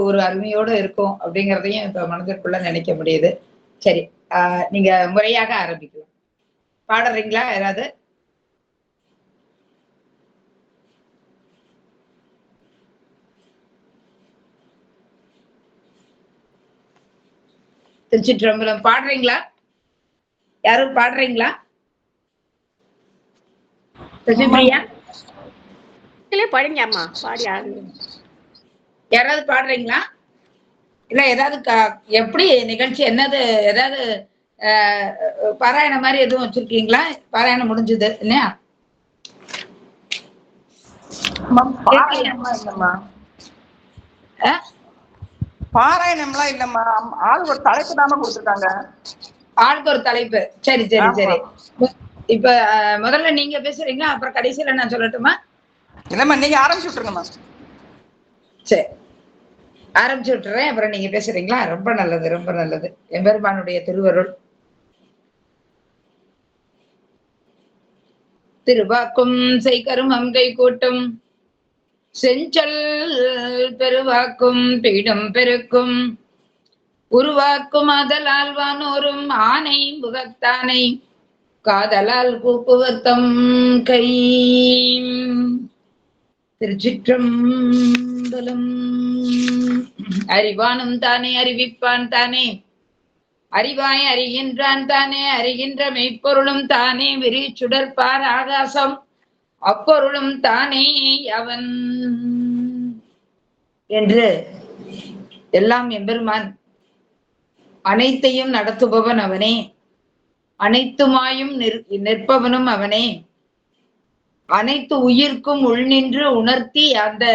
ஒரு அருமையோடு இருக்கும் அப்படிங்கிறதையும் இப்ப மனதிற்குள்ள நினைக்க முடியுது. சரி, நீங்க முறையாக ஆரம்பிக்கலாம். பாடுறீங்களா யாராவது? திருச்சிற்றம்பலம் பாடுறீங்களா? யாரும் பாடுறீங்களா? சசிபிரியா படிங்க அம்மா, பாடி யாராவது பாடுறீங்களா? இல்ல ஏதாவது எப்படி நிகழ்ச்சி என்னது, ஏதாவது பாராயணம் மாதிரி எதுவும் வச்சிருக்கீங்களா? பாராயணம் முடிஞ்சது இல்லையா? பாராயணம்லாம் இல்லம்மா, ஆளுக்கு ஒரு தலைப்பு தாம கொடுத்துருக்காங்க. ஆளுக்கு ஒரு தலைப்பு. சரி சரி சரி. இப்ப முதல்ல நீங்க பேசுறீங்களா, அப்புறம் கடைசியில நான் சொல்லட்டுமா? இல்லம்மா, நீங்க ஆரம்பிச்சு விட்டுருங்கம்மா. சரி, ஆரம்பிச்சு விட்டுறேன், அப்புறம் நீங்க பேசுறீங்களா? ரொம்ப நல்லது, ரொம்ப நல்லது. எம்பெருமானுடைய திருவருள். திருவாக்கும் செய்கரும் அங்கை கூட்டும் செஞ்சல் பெருவாக்கும் பீடும் பெருக்கும் உருவாக்கும் அதலால் வானோரும் ஆனை முகத்தானை காதலால் கூப்புவத்தம் கை. திருச்சிற்றம்பலம். அறிவானும் தானே அறிவிப்பான் தானே, அறிவாய் அறிகின்றான் தானே, அறிகின்ற மெய்ப்பொருளும் தானே, விரி சுடற்பார் ஆகாசம் அப்பொருளும் தானே அவன் என்று எல்லாம் எம்பெருமான். அனைத்தையும் நடத்துபவன் அவனே, அனைத்துமாயும் நிற்பவனும் அவனே, அனைத்து உயிர்க்கும் உள் நின்று உணர்த்தி அந்த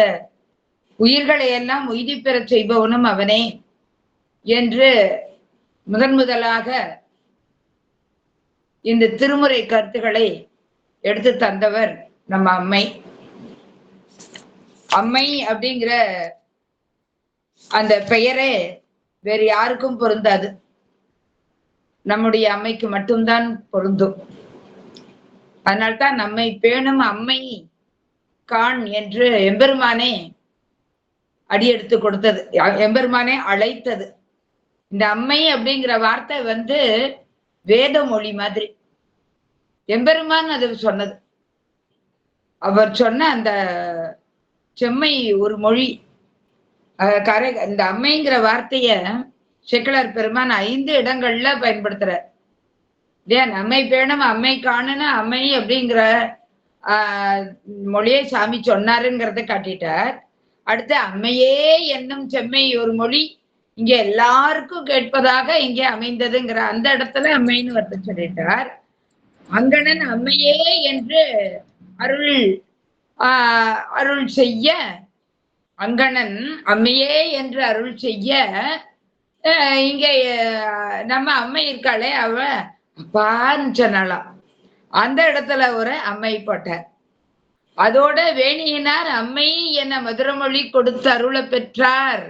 உயிர்களை எல்லாம் உய்தி பெறச் செய்பவனும் அவனே என்று முதலாக இந்த திருமுறை கருத்துக்களை எடுத்து தந்தவர் நம்ம அம்மை. அம்மை அப்படிங்கிற அந்த பெயரே வேறு யாருக்கும் பொருந்தாது, நம்முடைய அம்மைக்கு மட்டும்தான் பொருந்தும். அதனால்தான் நம்மை பேணும் அம்மை காண் என்று எம்பெருமானே அடியெடுத்து கொடுத்தது, எம்பெருமானே அழைத்தது. இந்த அம்மை அப்படிங்கிற வார்த்தை வேத மொழி மாதிரி. எம்பெருமான் அது சொன்னது. அவர் சொன்ன அந்த செம்மை ஒரு மொழி. இந்த அம்மைங்கிற வார்த்தைய சேக்கிழார் பெருமான் 5 இடங்கள்ல பயன்படுத்துறார். ஏன் அம்மை பேணும் அம்மை காணுன்னு அம்மை அப்படிங்கிற மொழியை சாமி சொன்னாருங்கிறத காட்டிட்டார். அடுத்து அம்மையே என்னும் செம்மை ஒரு மொழி இங்க எல்லாருக்கும் கேட்பதாக இங்கே அமைந்ததுங்கிற அந்த இடத்துல அம்மைன்னு வருது சொல்லிட்டார். அங்கணன் அம்மையே என்று அருள் செய்ய, அங்கணன் அம்மையே என்று அருள் செய்ய, இங்க நம்ம அம்மை இருக்காளே அவ அப்பான்னு சொன்னாலாம். அந்த இடத்துல ஒரு அம்மை போட்டார். அதோட வேணியினார் அம்மை என மதுரமொழி கொடுத்து அருள பெற்றார்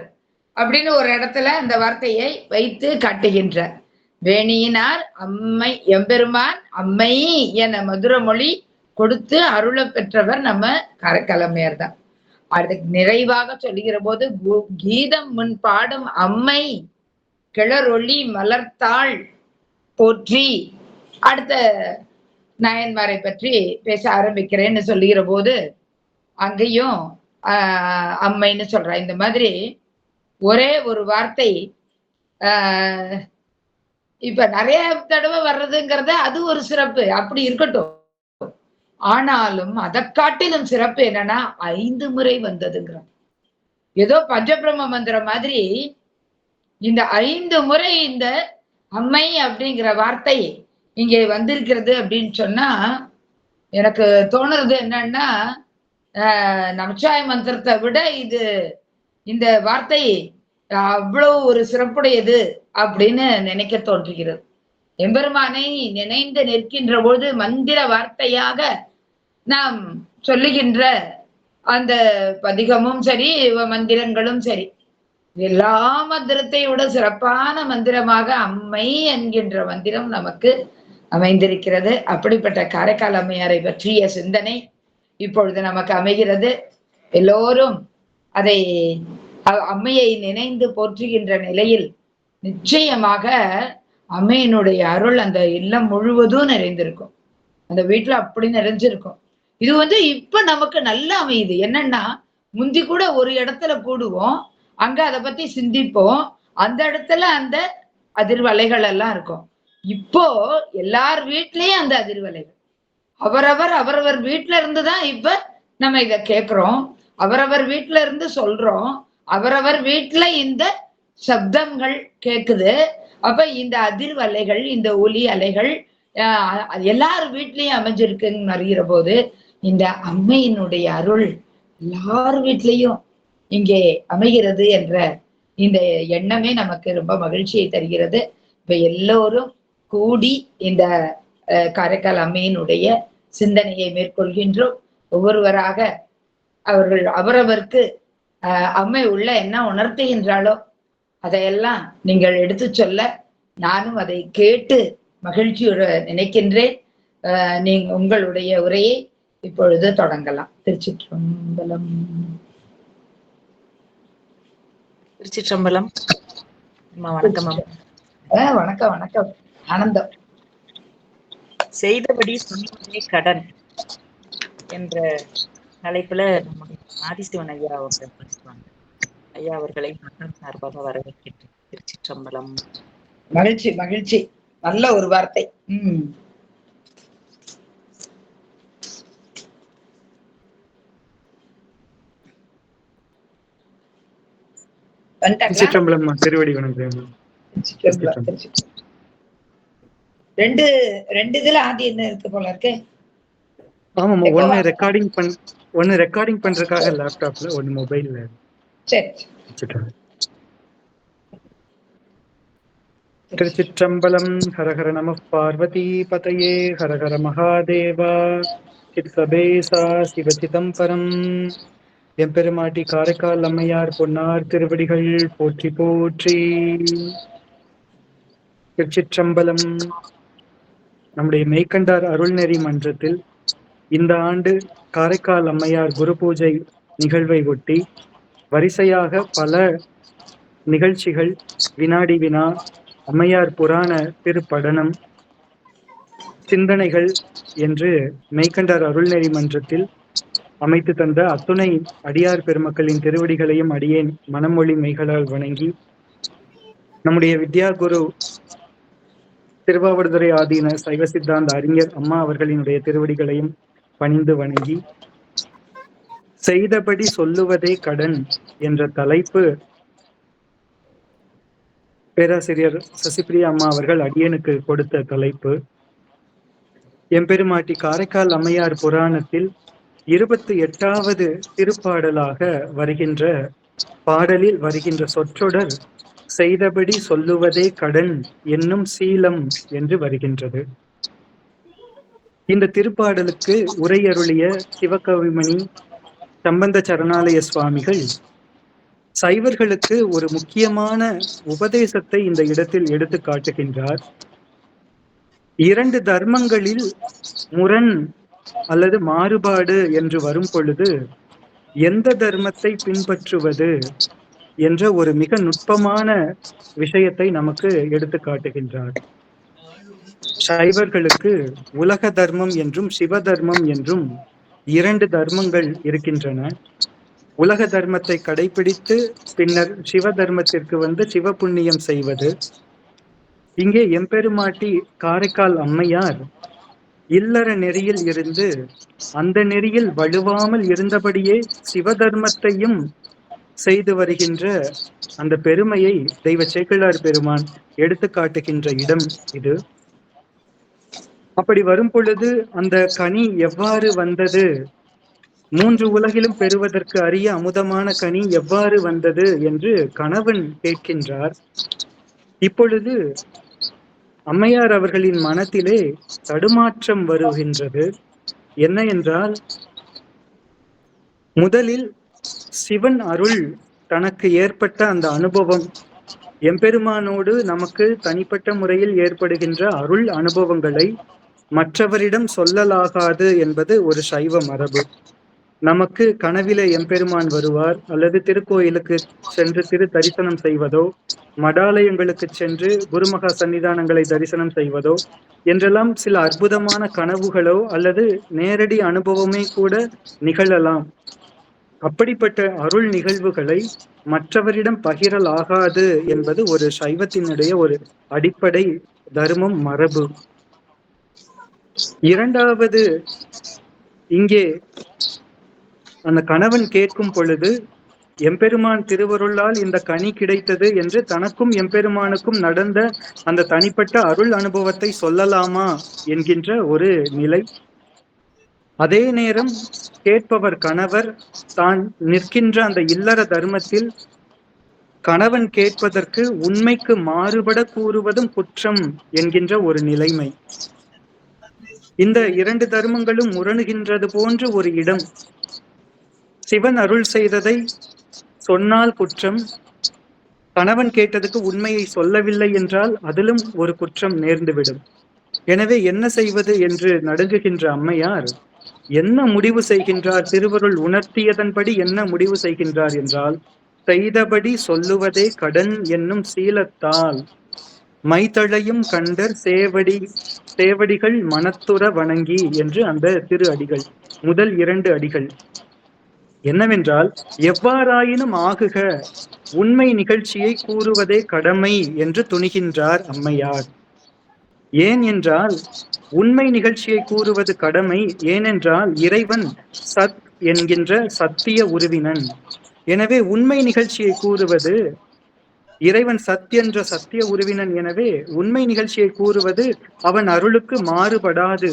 அப்படின்னு ஒரு இடத்துல அந்த வார்த்தையை வைத்து காட்டுகின்றார். வேணியினார் அம்மை, எம்பெருமான் அம்மை என மதுரமொழி கொடுத்து அருள பெற்றவர் நம்ம காரைக்காலம்மையார் தான். அதுக்கு நிறைவாக சொல்லுகிற போது கீதம் முன் பாடும் அம்மை கிளரொளி மலர்த்தாள் போற்றி அடுத்த நாயன்மாரை பற்றி பேச ஆரம்பிக்கிறேன்னு சொல்லுகிற போது அங்கேயும் அம்மைன்னு சொல்ற. இந்த மாதிரி ஒரே ஒரு வார்த்தை இப்ப நிறைய தடவை வர்றதுங்கிறத அது ஒரு சிறப்பு, அப்படி இருக்கட்டும். ஆனாலும் அதை காட்டிலும் சிறப்பு என்னன்னா 5 முறை வந்ததுங்கிற. ஏதோ பஞ்சபிரம்ம மந்திரம் மாதிரி இந்த 5 முறை இந்த அம்மை அப்படிங்கிற வார்த்தை இங்கே வந்திருக்கிறது அப்படின்னு சொன்னா எனக்கு தோணுறது என்னன்னா, நமச்சிவாய மந்திரத்தை விட இந்த வார்த்தை அவ்வளவு ஒரு சிறப்புடையது அப்படின்னு நினைக்க தோன்றுகிறது. எம்பெருமானை நினைந்து நிற்கின்ற போது மந்திர வார்த்தையாக நாம் சொல்லுகின்ற அந்த பதிகமும் சரி, மந்திரங்களும் சரி, எல்லா மந்திரத்தை விட சிறப்பான மந்திரமாக அம்மை என்கின்ற மந்திரம் நமக்கு அமைந்திருக்கிறது. அப்படிப்பட்ட காரைக்கால் அம்மையாரை பற்றிய சிந்தனை இப்பொழுது நமக்கு அமைகிறது. எல்லோரும் அதை அம்மையை நினைந்து போற்றுகின்ற நிலையில் நிச்சயமாக அம்மையினுடைய அருள் அந்த இல்லம் முழுவதும் நிறைந்திருக்கும். அந்த வீட்டுல அப்படி நிறைஞ்சிருக்கும். இது இப்ப நமக்கு நல்லா அமையுது. என்னன்னா, முந்தி கூட ஒரு இடத்துல கூடுவோம், அங்க அதை பத்தி சிந்திப்போம், அந்த இடத்துல அந்த அதிர்வலைகள் எல்லாம் இருக்கும். இப்போ எல்லார் வீட்லயும் அந்த அதிர்வலைகள். அவரவர் வீட்டுல இருந்துதான் இப்ப நம்ம இத கேக்குறோம், அவரவர் வீட்டுல இருந்து சொல்றோம், அவரவர் வீட்டுல இந்த சப்தங்கள் கேக்குது. அப்ப இந்த அதிர்வலைகள், இந்த ஒலி அலைகள் எல்லார் வீட்லயும் அமைஞ்சிருக்குன்னு அறிகிற போது இந்த அம்மையினுடைய அருள் எல்லார் வீட்லயும் இங்கே அமைகிறது என்ற இந்த எண்ணமே நமக்கு ரொம்ப மகிழ்ச்சியை தருகிறது. இப்ப எல்லோரும் கூடி இந்த காரைக்கால் அம்மையினுடைய சிந்தனையை மேற்கொள்கின்றோம். ஒவ்வொருவராக அவர்கள் அவரவருக்கு அம்மை உள்ள என்ன உணர்த்துகின்றாளோ அதையெல்லாம் நீங்கள் எடுத்து சொல்ல நானும் அதை கேட்டு மகிழ்ச்சியோட நினைக்கின்றேன். நீங்க உங்களுடைய உரையை இப்பொழுது தொடங்கலாம். திருச்சிற்றம்பலம். திருச்சிற்றம்பலம். வணக்கம். வணக்கம் வணக்கம். ஆனந்தம். செய்தபடி சொல்லுவதே கடன் என்ற தலைப்புல நம்முடைய ஆதிசிவன் ஐயா அவர்கள் பேசுவாங்க. ஐயா அவர்களை மக்கள் சார்பாக வரவேற்கின்றேன். திருச்சிற்றம்பலம். மகிழ்ச்சி மகிழ்ச்சி. நல்ல ஒரு வார்த்தை. திருவடி வணக்கம். ரெண்டு இதுல ஆதி என்ன இருக்கு போல இருக்கு. ஆமா, ஒன்னு ரெக்கார்டிங் பண்றதுக்காக லேப்டாப்ல, ஒன்னு மொபைல்ல. சரி. திருச்சிற்றம்பலம். ஹரஹர நம பார்வதி பதையே. ஹரஹர மகாதேவா. சித்சபேசா சிவசிதம்பரம். எம்பெருமாட்டி காரைக்கால் அம்மையார் பொன்னார் திருவடிகள் போற்றி போற்றி. திருச்சிற்றம்பலம். நம்முடைய மெய்கண்டார் அருள்நெறி மன்றத்தில் இந்த ஆண்டு காரைக்கால் அம்மையார் குரு பூஜை நிகழ்வை ஒட்டி வரிசையாக பல நிகழ்ச்சிகள், வினாடி வினா, அம்மையார் புராண திருப்படனம், சிந்தனைகள் என்று மெய்கண்டார் அருள்நெறி மன்றத்தில் அமைத்து தந்த அத்துணை அடியார் பெருமக்களின் திருவடிகளையும் அடியேன் மனமொழி மெய்களால் வணங்கி, நம்முடைய வித்யா குரு திருவாவடுதுறை ஆதீன சைவ சித்தாந்த அறிஞர் அம்மா அவர்களினுடைய திருவடிகளையும் பணிந்து வணங்கி, செய்தபடி சொல்லுவதே கடன் என்ற தலைப்பு பேராசிரியர் சசிபிரியா அம்மா அவர்கள் அடியனுக்கு கொடுத்த தலைப்பு. எம்பெருமாட்டி காரைக்கால் அம்மையார் புராணத்தில் 28வது திருப்பாடலாக வருகின்ற பாடலில் வருகின்ற சொற்றொடர் செய்தபடி சொல்லுவதே கடன் என்னும் சீலம் என்று வருகின்றது. இந்த திருப்பாடலுக்கு உரையருளிய சிவகவிமணி சம்பந்த சரணாலய சுவாமிகள் சைவர்களுக்கு ஒரு முக்கியமான உபதேசத்தை இந்த இடத்தில் எடுத்து காட்டுகின்றார். 2 தர்மங்களில் முரண் அல்லது மாறுபாடு என்று வரும் பொழுது எந்த தர்மத்தை பின்பற்றுவது என்ற ஒரு மிக நுட்பமான விஷயத்தை நமக்கு எடுத்து காட்டுகின்றார். சைவர்களுக்கு உலக தர்மம் என்றும் சிவ தர்மம் என்றும் 2 தர்மங்கள் இருக்கின்றன. உலக தர்மத்தை கடைபிடித்து பின்னர் சிவ தர்மத்திற்கு வந்து சிவ புண்ணியம் செய்வது. இங்கே எம்பெருமாட்டி காரைக்கால் அம்மையார் இல்லற நெறியில் இருந்து அந்த நெறியில் வலுவாமல் இருந்தபடியே சிவதர்மத்தையும் செய்து வருகின்ற அந்த பெருமையை தெய்வ சேக்கிழார் பெருமான் எடுத்து காட்டுகின்ற இடம் இது. அப்படி வரும் பொழுது அந்த கனி எவ்வாறு வந்தது, 3 உலகிலும் பெறுவதற்கு அரிய அமுதமான கனி எவ்வாறு வந்தது என்று கணவன் கேட்கின்றார். இப்பொழுது அம்மையார் அவர்களின் மனத்திலே தடுமாற்றம் வருகின்றது. என்ன என்றால், முதலில் சிவன் அருள் தனக்கு ஏற்பட்ட அந்த அனுபவம், எம்பெருமானோடு நமக்கு தனிப்பட்ட முறையில் ஏற்படுகின்ற அருள் அனுபவங்களை மற்றவரிடம் சொல்லலாகாது என்பது ஒரு சைவ மரபு. நமக்கு கனவிலே எம்பெருமான் வருவார், அல்லது திருக்கோயிலுக்கு சென்று திரு தரிசனம் செய்வதோ, மடாலயங்களுக்கு சென்று குருமகா சன்னிதானங்களை தரிசனம் செய்வதோ என்றெல்லாம் சில அற்புதமான கனவுகளோ அல்லது நேரடி அனுபவமே கூட நிகழலாம். அப்படிப்பட்ட அருள் நிகழ்வுகளை மற்றவரிடம் பகிரல் ஆகாது என்பது ஒரு சைவத்தினுடைய ஒரு அடிப்படை தர்மம், மரபு. இரண்டாவது, இங்கே அந்த கணவன் கேட்கும் பொழுது எம்பெருமான் திருவருளால் இந்த கனி கிடைத்தது என்று தனக்கும் எம்பெருமானுக்கும் நடந்த அந்த தனிப்பட்ட அருள் அனுபவத்தை சொல்லலாமா என்கின்ற ஒரு நிலை. அதே நேரம் கேட்பவர் கணவர் தான் நிற்கின்ற அந்த இல்லற தர்மத்தில் கணவன் கேட்பதற்கு உண்மைக்கு மாறுபட கூறுவதும் குற்றம் என்கின்ற ஒரு நிலைமை. இந்த இரண்டு தர்மங்களும் முரணுகின்றது போன்று ஒரு இடம். சிவன் அருள் செய்ததை சொன்னால் குற்றம், கணவன் கேட்டதுக்கு உண்மையை சொல்லவில்லை என்றால் அதிலும் ஒரு குற்றம் நேர்ந்துவிடும். எனவே என்ன செய்வது என்று நடுங்குகின்ற அம்மையார் என்ன முடிவு செய்கின்றார்? திருவருள் உணர்த்தியதன்படி என்ன முடிவு செய்கின்றார் என்றால், செய்தபடி சொல்லுவதே கடன் என்னும் சீலத்தால் மைத்தழையும் கண்டர் சேவடிகள் மனத்துற வணங்கி என்று அந்த திரு அடிகள், முதல் 2 அடிகள் என்னவென்றால், எவ்வாறாயினும் ஆகுக, உண்மை நிகழ்ச்சியை கூறுவதே கடமை என்று துணிகின்றார் அம்மையார். ஏன் என்றால், உண்மை நிகழ்ச்சியை கூறுவது கடமை. ஏனென்றால் இறைவன் சத் என்கின்ற சத்திய உருவினன். எனவே உண்மை நிகழ்ச்சியை கூறுவது, இறைவன் சத் என்ற சத்திய உருவினன். எனவே உண்மை நிகழ்ச்சியை கூறுவது அவன் அருளுக்கு மாறுபடாது.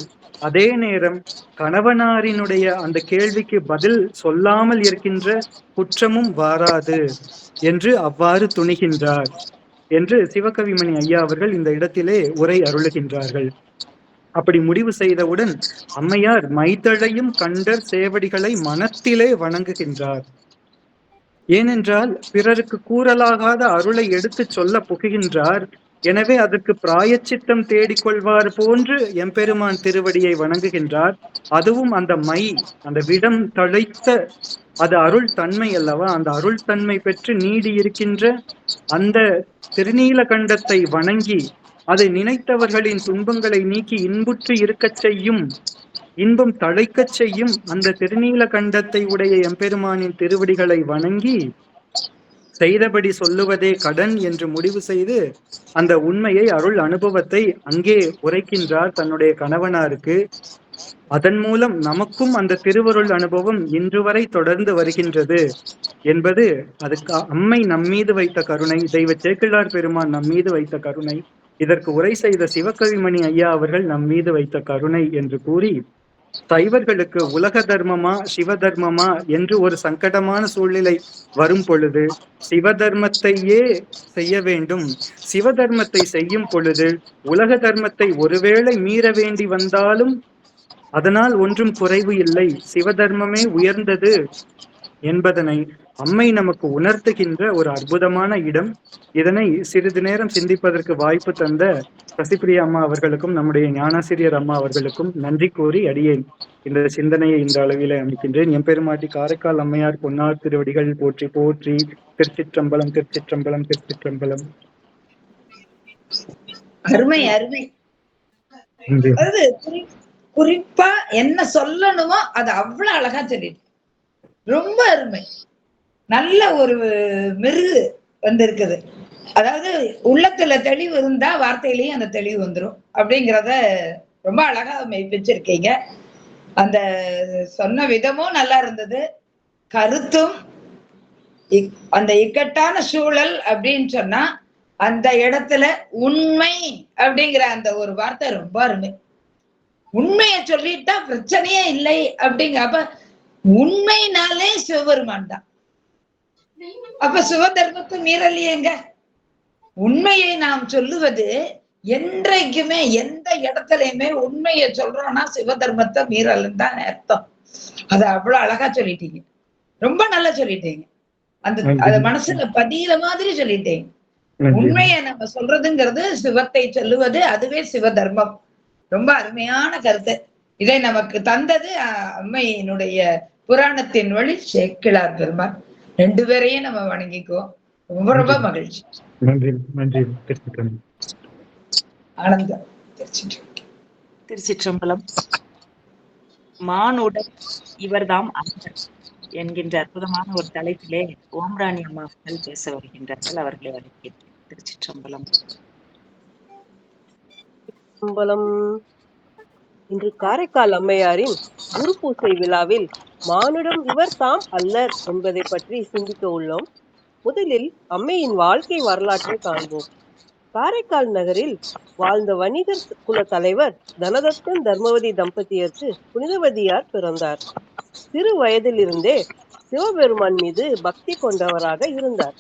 அதே நேரம் கணவனாரினுடைய அந்த கேள்விக்கு பதில் சொல்லாமல் இருக்கின்ற குற்றமும் வாராது என்று அவ்வாறு துணிகின்றார் என்று சிவகவிமணி ஐயா அவர்கள் இந்த இடத்திலே உரை அருளுகின்றார்கள். அப்படி முடிவு செய்தவுடன் அம்மையார் மைத்தழையும் கண்டர் சேவடிகளை மனத்திலே வணங்குகின்றார். ஏனென்றால் பிறருக்கு கூறலாகாத அருளை எடுத்து சொல்ல புகுகின்றார். எனவே அதற்கு பிராயச்சித்தம் தேடிக்கொள்வார் போன்று எம்பெருமான் திருவடியை வணங்குகின்றார். அதுவும் அந்த அந்த விடம் தழைத்த அது அருள் தன்மை அல்லவா, அந்த அருள் தன்மை பெற்று நீடி இருக்கின்ற அந்த திருநீலகண்டத்தை வணங்கி அதை நினைத்தவர்களின் துன்பங்களை நீக்கி இன்புற்று இருக்கச் செய்யும், இன்பம் தழைக்கச் செய்யும் அந்த திருநீலகண்டத்தை உடைய எம்பெருமானின் திருவடிகளை வணங்கி செய்தபடி சொல்லுவதே கடன் என்று முடிவு செய்து அந்த உண்மையை, அருள் அனுபவத்தை அங்கே உரைக்கின்றார் தன்னுடைய கணவனாருக்கு. அதன் மூலம் நமக்கும் அந்த திருவருள் அனுபவம் இன்று வரை தொடர்ந்து வருகின்றது என்பது அதுக்கு அம்மை நம்மீது வைத்த கருணை, தெய்வ சேக்கிழார் பெருமான் நம்மீது வைத்த கருணை, இதற்கு உரை செய்த சிவகவிமணி ஐயா அவர்கள் நம்மீது வைத்த கருணை என்று கூறி, சைவர்களுக்கு உலக தர்மமா சிவ தர்மமா என்று ஒரு சங்கடமான சூழ்நிலை வரும் பொழுது சிவ தர்மத்தையே செய்ய வேண்டும். சிவ தர்மத்தை செய்யும் பொழுது உலக தர்மத்தை ஒருவேளை மீற வேண்டி வந்தாலும் அதனால் ஒன்றும் குறைவு இல்லை, சிவதர்மமே உயர்ந்தது என்பதனை அம்மை நமக்கு உணர்த்துகின்ற ஒரு அற்புதமான இடம். இதனை சிறிது நேரம் சிந்திப்பதற்கு வாய்ப்பு தந்த சசிபிரியா அம்மா அவர்களுக்கும் நம்முடைய ஞானாசிரியர் அம்மா அவர்களுக்கும் நன்றி கூறி அடியேன் இந்த சிந்தனையை இந்த அளவில அமைக்கின்றேன். எம்பெருமாட்டி காரைக்கால் அம்மையார் பொன்னார் திருவடிகள் போற்றி போற்றி. திருச்சிற்றம்பலம், திருச்சிற்றம்பலம், திருச்சிற்றம்பலம். அருமை அருமை. அதாவது குறிப்பா என்ன சொல்லணுமோ அது அவ்வளவு அழகா சொல்லிட்டு, ரொம்ப அருமை. நல்ல ஒரு மெருகு வந்திருக்குது. அதாவது உள்ளத்துல தெளிவு இருந்தா வார்த்தையிலையும் அந்த தெளிவு வந்துடும் அப்படிங்கிறத ரொம்ப அழகா மெய்ப்பிச்சிருக்கீங்க. அந்த சொன்ன விதமும் நல்லா இருந்தது, கருத்தும். அந்த இக்கட்டான சூழல் அப்படின்னு சொன்னா அந்த இடத்துல உண்மை அப்படிங்கிற அந்த ஒரு வார்த்தை ரொம்ப அருமை. உண்மையை சொல்லிட்டா பிரச்சனையே இல்லை அப்படிங்க. அப்ப உண்மைனாலே சிவபெருமான் தான். அப்ப சிவதர்மத்தை மீறலையேங்க. உண்மையை நாம் சொல்லுவது என்றைக்குமே எந்த இடத்துலயுமே உண்மையை சொல்றோம்னா சிவதர்மத்தை மீறலன்னு தான் அர்த்தம். அத அவ்வளவு அழகா சொல்லிட்டீங்க, ரொம்ப நல்லா சொல்லிட்டீங்க. அத மனசுல பதியிற மாதிரி சொல்லிட்டீங்க. உண்மையை நம்ம சொல்றதுங்கிறது சிவத்தை சொல்லுவது, அதுவே சிவதர்மம். ரொம்ப அருமையான கருத்து. இதை நமக்கு தந்தது அம்மையினுடைய புராணத்தின் வழி சேக்கிழார் பெருமாள். 2 பேரையும் நம்ம வணங்கிக்குவோம். ரொம்ப ரொம்ப மகிழ்ச்சி. நன்றி நன்றி. ஆனந்தம். திருச்சிற்றம்பலம். மானுடன் இவர்தாம் அன்பர் என்கின்ற அற்புதமான ஒரு தலைப்பிலே ஓம்ராணி அம்மா அவர்கள் பேச வருகின்றார்கள். அவர்களை அழைக்கிறேன். திருச்சிற்றம்பலம். இன்று காரைக்கால் அம்மையாரின் குரு பூசை விழாவில் மானுடம் இவர் தாம் அல்லர் என்பதை பற்றி சிந்திக்க உள்ளோம். முதலில் அம்மையின் வாழ்க்கை வரலாற்றை காண்போம். காரைக்கால் நகரில் வாழ்ந்த வணிகர் குல தலைவர் தனதத்தன் தர்மவதி தம்பதியருக்கு புனிதவதியார் பிறந்தார். சிறு வயதிலிருந்தே சிவபெருமான் மீது பக்தி கொண்டவராக இருந்தார்.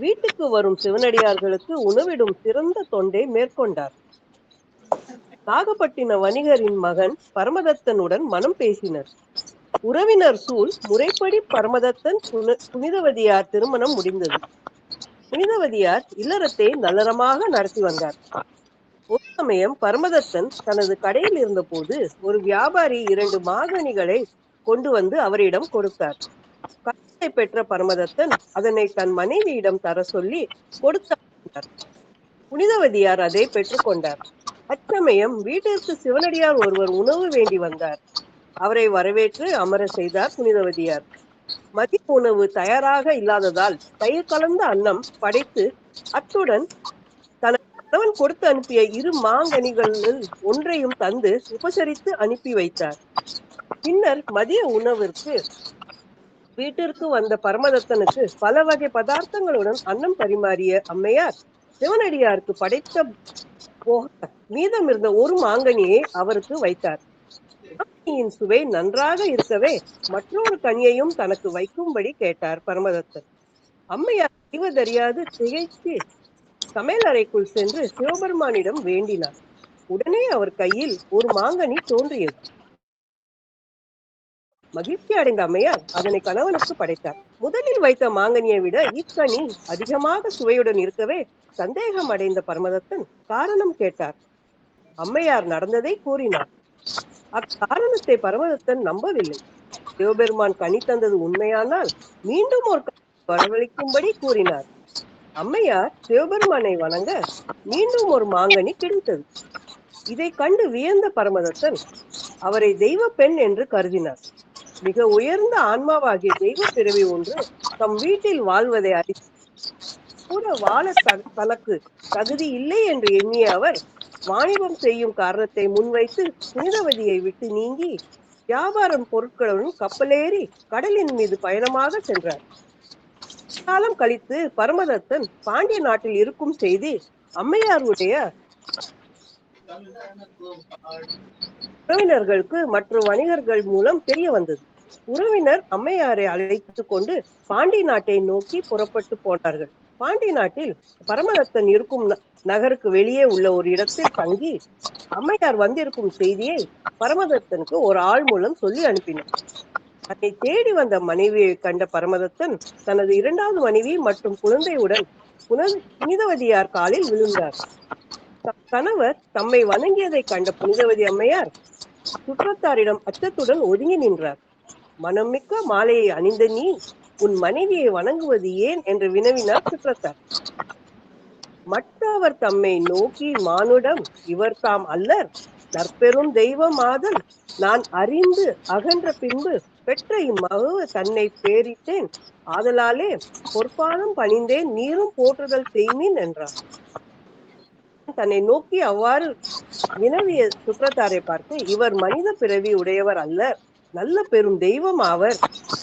வீட்டுக்கு வரும் சிவனடியார்களுக்கு உணவிடும் சிறந்த தொண்டை மேற்கொண்டார். நாகப்பட்டின வணிகரின் மகன் பரமதத்தனுடன் மனம் பேசினர். உறவினர் சூழ் முறைப்படி பரமதத்தன் புனிதவதியார் திருமணம் முடிந்தது. புனிதவதியார் இல்லறத்தை நல்லறமாக நடத்தி வந்தார். ஒரு சமயம் பரமதத்தன் தனது கடையில் இருந்த போது ஒரு வியாபாரி 2 மாங்கனிகளை கொண்டு வந்து அவரிடம் கொடுத்தார். கடையை பெற்ற பரமதத்தன் அதனை தன் மனைவியிடம் தர சொல்லி கொடுத்தார். புனிதவதியார் அதை பெற்றுக்கொண்டார். அச்சமயம் வீட்டிற்கு சிவனடியார் ஒருவர் உணவு வேண்டி வந்தார். அவரை வரவேற்று அமர செய்தார் புனிதவதியார். மதிய உணவு தயாராக இல்லாததால் தயிர் கலந்த அன்னம் படைத்து அத்துடன் தனது கணவன் கொடுத்து அனுப்பிய 2 மாங்கனிகளில் ஒன்றையும் தந்து உபசரித்து அனுப்பி வைத்தார். பின்னர் மதிய உணவிற்கு வீட்டிற்கு வந்த பரமதத்தனுக்கு பல வகை பதார்த்தங்களுடன் அன்னம் பரிமாறிய அம்மையார் சிவனடியாருக்கு படைத்த போக மீதம் இருந்த 1 மாங்கனியை அவருக்கு வைத்தார். மாங்கனியின் சுவை நன்றாக இருக்கவே மற்றொரு கனியையும் தனக்கு வைக்கும்படி கேட்டார் பரமதத்தன். அம்மையார் செய்வதறியாது திகைத்து சமையல் அறைக்குள் சென்று சிவபெருமானிடம் வேண்டினார். உடனே அவர் கையில் 1 மாங்கனி தோன்றியது. மகிழ்ச்சி அடைந்த அம்மையார் அதனை கணவனுக்கு படைத்தார். முதலில் வைத்த மாங்கனியை விட இக்கனி அதிகமாக சுவையுடன் இருக்கவே சந்தேகம் அடைந்த பரமதத்தன் காரணம் கேட்டார். அம்மையார் நடந்ததை கூறினார். அக்காரணத்தை பரமதத்தன் நம்பவில்லை. சிவபெருமான் கனி தந்தது உண்மையானால் மீண்டும் ஒரு வரவழைக்கும்படி கூறினார். அம்மையார் சிவபெருமானை வணங்க மீண்டும் ஒரு மாங்கனி கிடைத்தது. இதை கண்டு வியந்த பரமதத்தன் அவரை தெய்வ பெண் என்று கருதினார். மிக உயர்ந்த ஆன்மாவாகிய தெய்வ பிறவி ஒன்று தம் வீட்டில் வாழ்வதை அறிந்து கூட வாழ தனக்கு தகுதி இல்லை என்று எண்ணிய அவர் வாணிபம் செய்யும் காரணத்தை முன்வைத்து புனிதவதியை விட்டு நீங்கி வியாபாரம் பொருட்களுடன் கப்பலேறி கடலின் மீது பயணமாக சென்றார். காலம் கழித்து பரமதத்தன் பாண்டிய நாட்டில் இருக்கும் செய்தி அம்மையாருடைய உறவினர்களுக்கு மற்ற வணிகர்கள் மூலம் தெரிய வந்தது. உறவினர் அம்மையாரை அழைத்து கொண்டு பாண்டி நாட்டை நோக்கி புறப்பட்டு போனார்கள். பாண்டி நாட்டில் பரமதத்தன் இருக்கும் நகருக்கு வெளியே உள்ள ஒரு இடத்தில் தங்கி அம்மையார் வந்திருக்கும் செய்தியை பரமதத்தனுக்கு ஒரு ஆள் மூலம் சொல்லி அனுப்பினார். அதை தேடி வந்த மனைவியை கண்ட பரமதத்தன் தனது 2வது மனைவி மற்றும் குழந்தையுடன் புனிதவதியார் காலில் விழுந்தார். கணவர் தம்மை வணங்கியதை கண்ட புனிதவதி அம்மையார் சுற்றத்தாரிடம் அச்சத்துடன் ஒதுங்கி நின்றார். மனம் மிக்க மாலையை அணிந்த நீ உன் மனைவியை வணங்குவது ஏன் என்று வினவினார் சுற்றத்தார். மற்றவர் தம்மை நோக்கி மானுடம் இவர் தாம் அல்லர் நற்பெரும் தெய்வமாதல் நான் அறிந்து அகன்ற பின்பு பெற்ற இம்மகவு தன்னை பேரிட்டேன் ஆதலாலே பொற்பாதம் பணிந்தேன் நீரும் போற்றுதல் செய்மீன் என்றார். தன்னை நோக்கி அவ்வாறு வினவிய சுற்றத்தாரை பார்த்து இவர் மனித பிறவி உடையவர் அல்லர் நல்ல பெரும் தெய்வம் ஆவர்.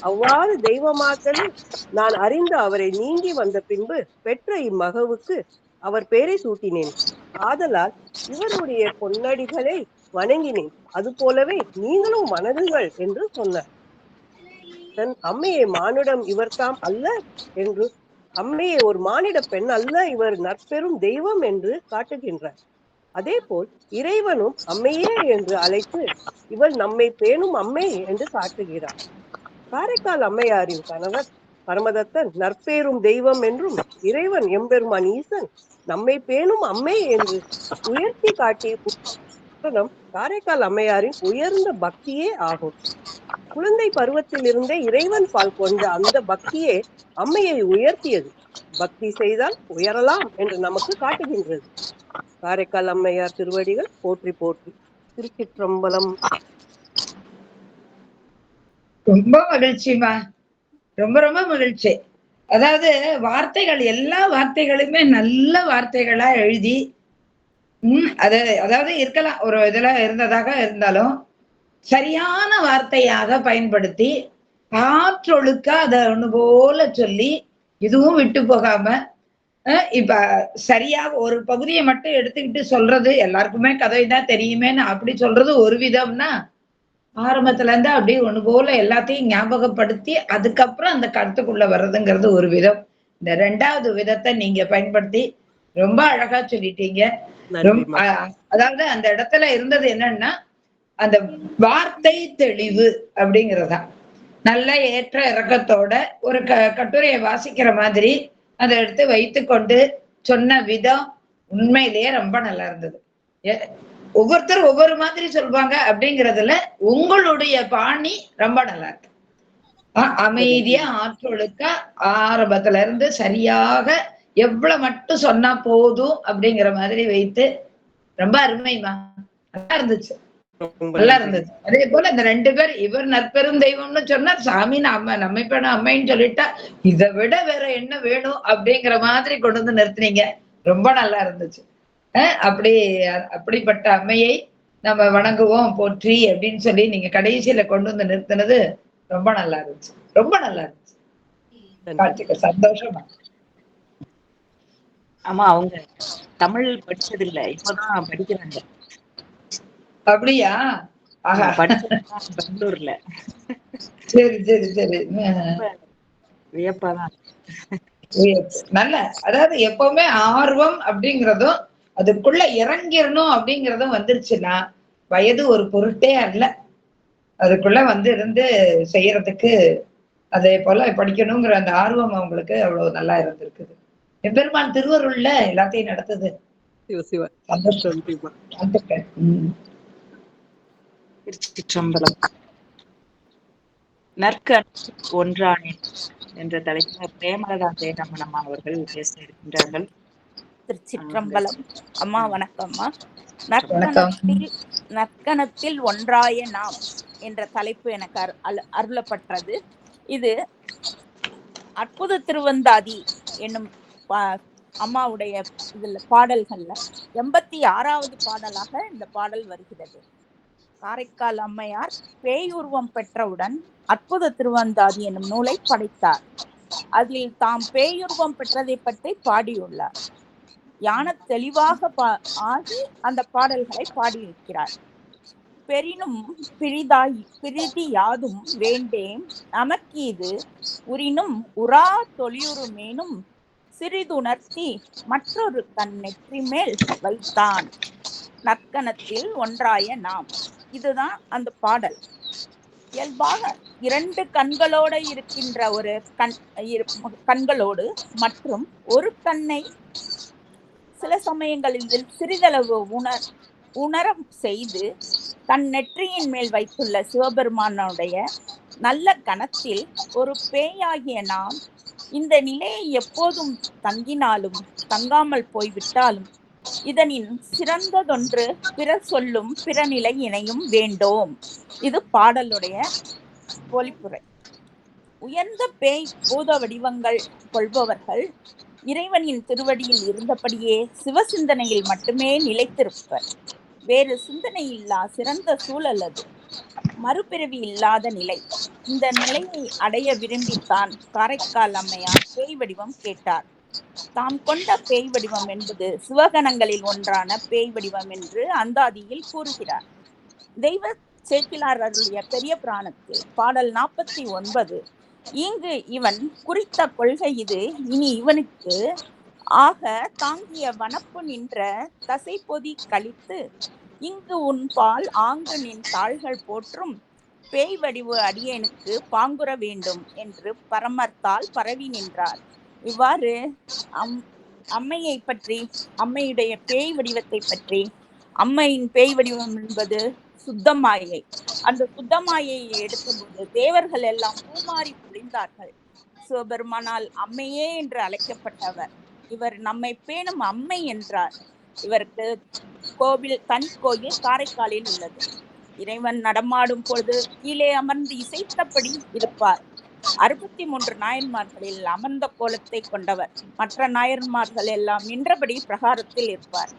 அவ்வாறு தெய்வமாக்கலில் நான் அறிந்து அவரை நீங்கி வந்த பின்பு பெற்ற இம்மகவுக்கு அவர் பெயரை சூட்டினேன். ஆதலால் இவருடைய பொன்னடிகளை வணங்கினேன். அது போலவே நீங்களும் வணங்குங்கள் என்று சொன்னார். தன் அம்மையை மானுடம் இவர் தாம் அல்ல என்று அம்மையை ஒரு மானிட பெண் அல்ல இவர் நற்பெரும் தெய்வம் என்று காட்டுகின்றார். அதே போல் இறைவனும் அம்மையே என்று அழைத்து இவள் நம்மை பேணும் அம்மை என்று காட்டுகிறார். காரைக்கால் அம்மையாரின் கணவர் பரமதத்தன் நற்பேரும் தெய்வம் என்றும் இறைவன் எம்பெருமான் ஈசன் நம்மை பேணும் அம்மை என்று உயர்த்தி காட்டி காரணம் காரைக்கால் அம்மையாரின் உயர்ந்த பக்தியே ஆகும். குழந்தை பருவத்திலிருந்தே இறைவன் பால் கொண்ட அந்த பக்தியே அம்மையை உயர்த்தியது. பக்தி செய்தால் உயரலாம் என்று நமக்கு காட்டுகின்றது. காரைக்கால் அம்மையார் திருவடிகள் போற்றி போற்றி. திருச்சிற்றம்பலம். ரொம்ப மகிழ்ச்சிமா, ரொம்ப ரொம்ப மகிழ்ச்சி. அதாவது வார்த்தைகள், எல்லா வார்த்தைகளுமே நல்ல வார்த்தைகளா எழுதி அதாவது இருக்கலாம் ஒரு இதுல இருந்ததாக இருந்தாலும் சரியான வார்த்தையாக பயன்படுத்தி ஆற்றொழுக்க அதை ஒண்ணு போல சொல்லி இதுவும் விட்டு போகாம இப்ப சரியா ஒரு பகுதியை மட்டும் எடுத்துக்கிட்டு சொல்றது, எல்லாருக்குமே கதை தான் தெரியுமேன்னு அப்படி சொல்றது ஒரு விதம்னா, ஆரம்பத்துல இருந்து அப்படியே ஒண்ணு போல எல்லாத்தையும் ஞாபகப்படுத்தி அதுக்கப்புறம் அந்த கருத்துக்குள்ள வர்றதுங்கிறது ஒரு விதம். இந்த 2வது விதத்தை நீங்க பயன்படுத்தி ரொம்ப அழகா சொல்லிட்டீங்க. அதாவது அந்த இடத்துல இருந்தது என்னன்னா, அந்த வார்த்தை தெளிவு அப்படிங்கிறதா நல்ல ஏற்ற இறக்கத்தோட ஒரு கட்டுரையை வாசிக்கிற மாதிரி அதை எடுத்து வைத்துக்கொண்டு சொன்ன விதம் உண்மையிலேயே ரொம்ப நல்லா இருந்தது. ஒவ்வொருத்தரும் ஒவ்வொரு மாதிரி சொல்லுவாங்க அப்படிங்கறதுல உங்களுடைய பாணி ரொம்ப நல்லா இருக்கு. அமைதியா ஆற்றொழுக்க ஆரம்பத்துல இருந்து சரியாக எவ்வளவு மட்டும் சொன்னா போதும் அப்படிங்கிற மாதிரி வைத்து ரொம்ப அருமைமா, நல்லா இருந்துச்சு, நல்லா இருந்தது. அதே போல இந்த 2 பேர், இவர் நற்பெரும் தெய்வம்னு சொன்னார், சாமி நம்மை பெண அம்மைன்னு சொல்லிட்டா இதை விட வேற என்ன வேணும் அப்படிங்கிற மாதிரி கொண்டு வந்து நிறுத்தினீங்க. ரொம்ப நல்லா இருந்துச்சு. அப்படிப்பட்ட அம்மையை நம்ம வணங்குவோம் போற்றி அப்படின்னு சொல்லி நீங்க கடைசியில கொண்டு வந்து நிறுத்தினது ரொம்ப நல்லா இருந்துச்சு, ரொம்ப நல்லா இருந்துச்சு. சந்தோஷமா. ஆமா, அவங்க தமிழ் படிச்சது இல்ல, இப்பதான் படிக்கிறாங்க. அப்படியா? பெங்களூர்ல. சரி சரி சரி. வியப்பாதான். நல்ல, அதாவது எப்பவுமே ஆர்வம் அப்படிங்கறதும் அதுக்குள்ள இறங்கிடணும் அப்படிங்கறதும் வந்துருச்சுன்னா வயது ஒரு பொருட்டே அல்ல. அதுக்குள்ள வந்து இருந்து செய்யறதுக்கு அதே போல படிக்கணுங்கிற அந்த ஆர்வம் அவங்களுக்கு அவ்வளவு நல்லா இருந்திருக்குது. எம்பெருமான் திருவருள்ல எல்லாத்தையும் நடத்துது. திருச்சிற்றம்பலம். நற்கணத்தில் ஒன்றானேன் என்ற தலைப்பில் பிரேமலதா தேனம்மன் அவர்கள் பேச இருக்கின்றார்கள். திருச்சிற்றம்பலம். அம்மா வணக்கம்மா. நற்கணத்தில் ஒன்றாய நாம் என்ற தலைப்பு எனக்கு அருளப்பட்டது. இது அற்புத திருவந்தாதி என்னும் அம்மாவுடைய இதுல பாடல்கள்ல 86வது பாடலாக இந்த பாடல் வருகிறது. காரைக்கால் அம்மையார் பேயுருவம் பெற்றவுடன் அற்புத திருவந்தாதி என்னும் நூலை படைத்தார். அதில் தாம் பேயுருவம் பெற்றதை பற்றி பாடியுள்ளார். யான தெளிவாக ஆகி அந்த பாடல்களை பாடியிருக்கிறார். பெரினும் பிரிதி யாதும் வேண்டேம் நமக்கீது உரினும் உரா தொழியுறுமேனும் சிறிதுணர்த்தி மற்றொரு தன் நெற்றி மேல் வைத்தான் நற்கணத்தில் ஒன்றாய நாம். இதுதான் அந்த பாடல். இயல்பாக 2 கண்களோடு இருக்கின்ற ஒரு கண்களோடு மற்றும் ஒரு கண்ணை சில சமயங்களில் சிறிதளவு உணரம் செய்து தன் நெற்றியின் மேல் வைத்துள்ள சிவபெருமானுடைய நல்ல கணத்தில் ஒரு பேயாகிய நாம் இந்த நிலையை எப்போதும் தங்கினாலும் தங்காமல் போய்விட்டாலும் இதனின் சிறந்ததொன்று பிறர் சொல்லும் பிறநிலை இணையும் வேண்டோம். இது பாடலுடைய பொழிப்புரை. உயர்ந்த பேய் பூத வடிவங்கள் கொள்பவர்கள் இறைவனின் திருவடியில் இருந்தபடியே சிவசிந்தனையில் மட்டுமே நிலைத்திருப்பர். வேறு சிந்தனை இல்லா சிறந்த சூழல் அது. மறுபிறவி இல்லாத நிலை. இந்த நிலையை அடைய விரும்பித்தான் காரைக்கால் அம்மையார் பேய் வடிவம் கேட்டார். தாம் கொண்ட பேய் வடிவம் என்பது சிவகணங்களில் ஒன்றான பேய் வடிவம் என்று அந்தாதியில் கூறுகிறார். தெய்வ சேக்கிலார் அருளிய பெரிய புராணத்தில் பாடல் 49 இங்கு இவன் குறித்த கொள்கை இது. இனி இவனுக்கு ஆக தாங்கிய வனப்பு நின்ற தசை பொதி கழித்து இங்கு உன் பால் ஆங்கு நின் தாள்கள் போற்றும் பேய் வடிவு அடியேனுக்கு பாங்குற வேண்டும் என்று பரமர்த்தால் பரவி நின்றார். இவ்வாறு அம்மையை பற்றி, அம்மையுடைய பேய் வடிவத்தை பற்றி அம்மையின் பேய் வடிவம் என்பது சுத்தமாயை. அந்த சுத்தமாயையை எடுத்தபோது தேவர்கள் எல்லாம் பூமாறி பொழிந்தார்கள். சிவபெருமானால் அம்மையே என்று அழைக்கப்பட்டவர். இவர் நம்மை பேணும் அம்மை என்றார். இவருக்கு தனி கோயில் காரைக்காலில் உள்ளது. இறைவன் நடமாடும் பொழுது கீழே அமர்ந்து இசைத்தபடி இருப்பார். 63 நாயன்மார்களில் அமர்ந்த கோலத்தை கொண்டவர். மற்ற நாயன்மார்கள் எல்லாம் நின்றபடி பிரகாரத்தில் இருப்பார்.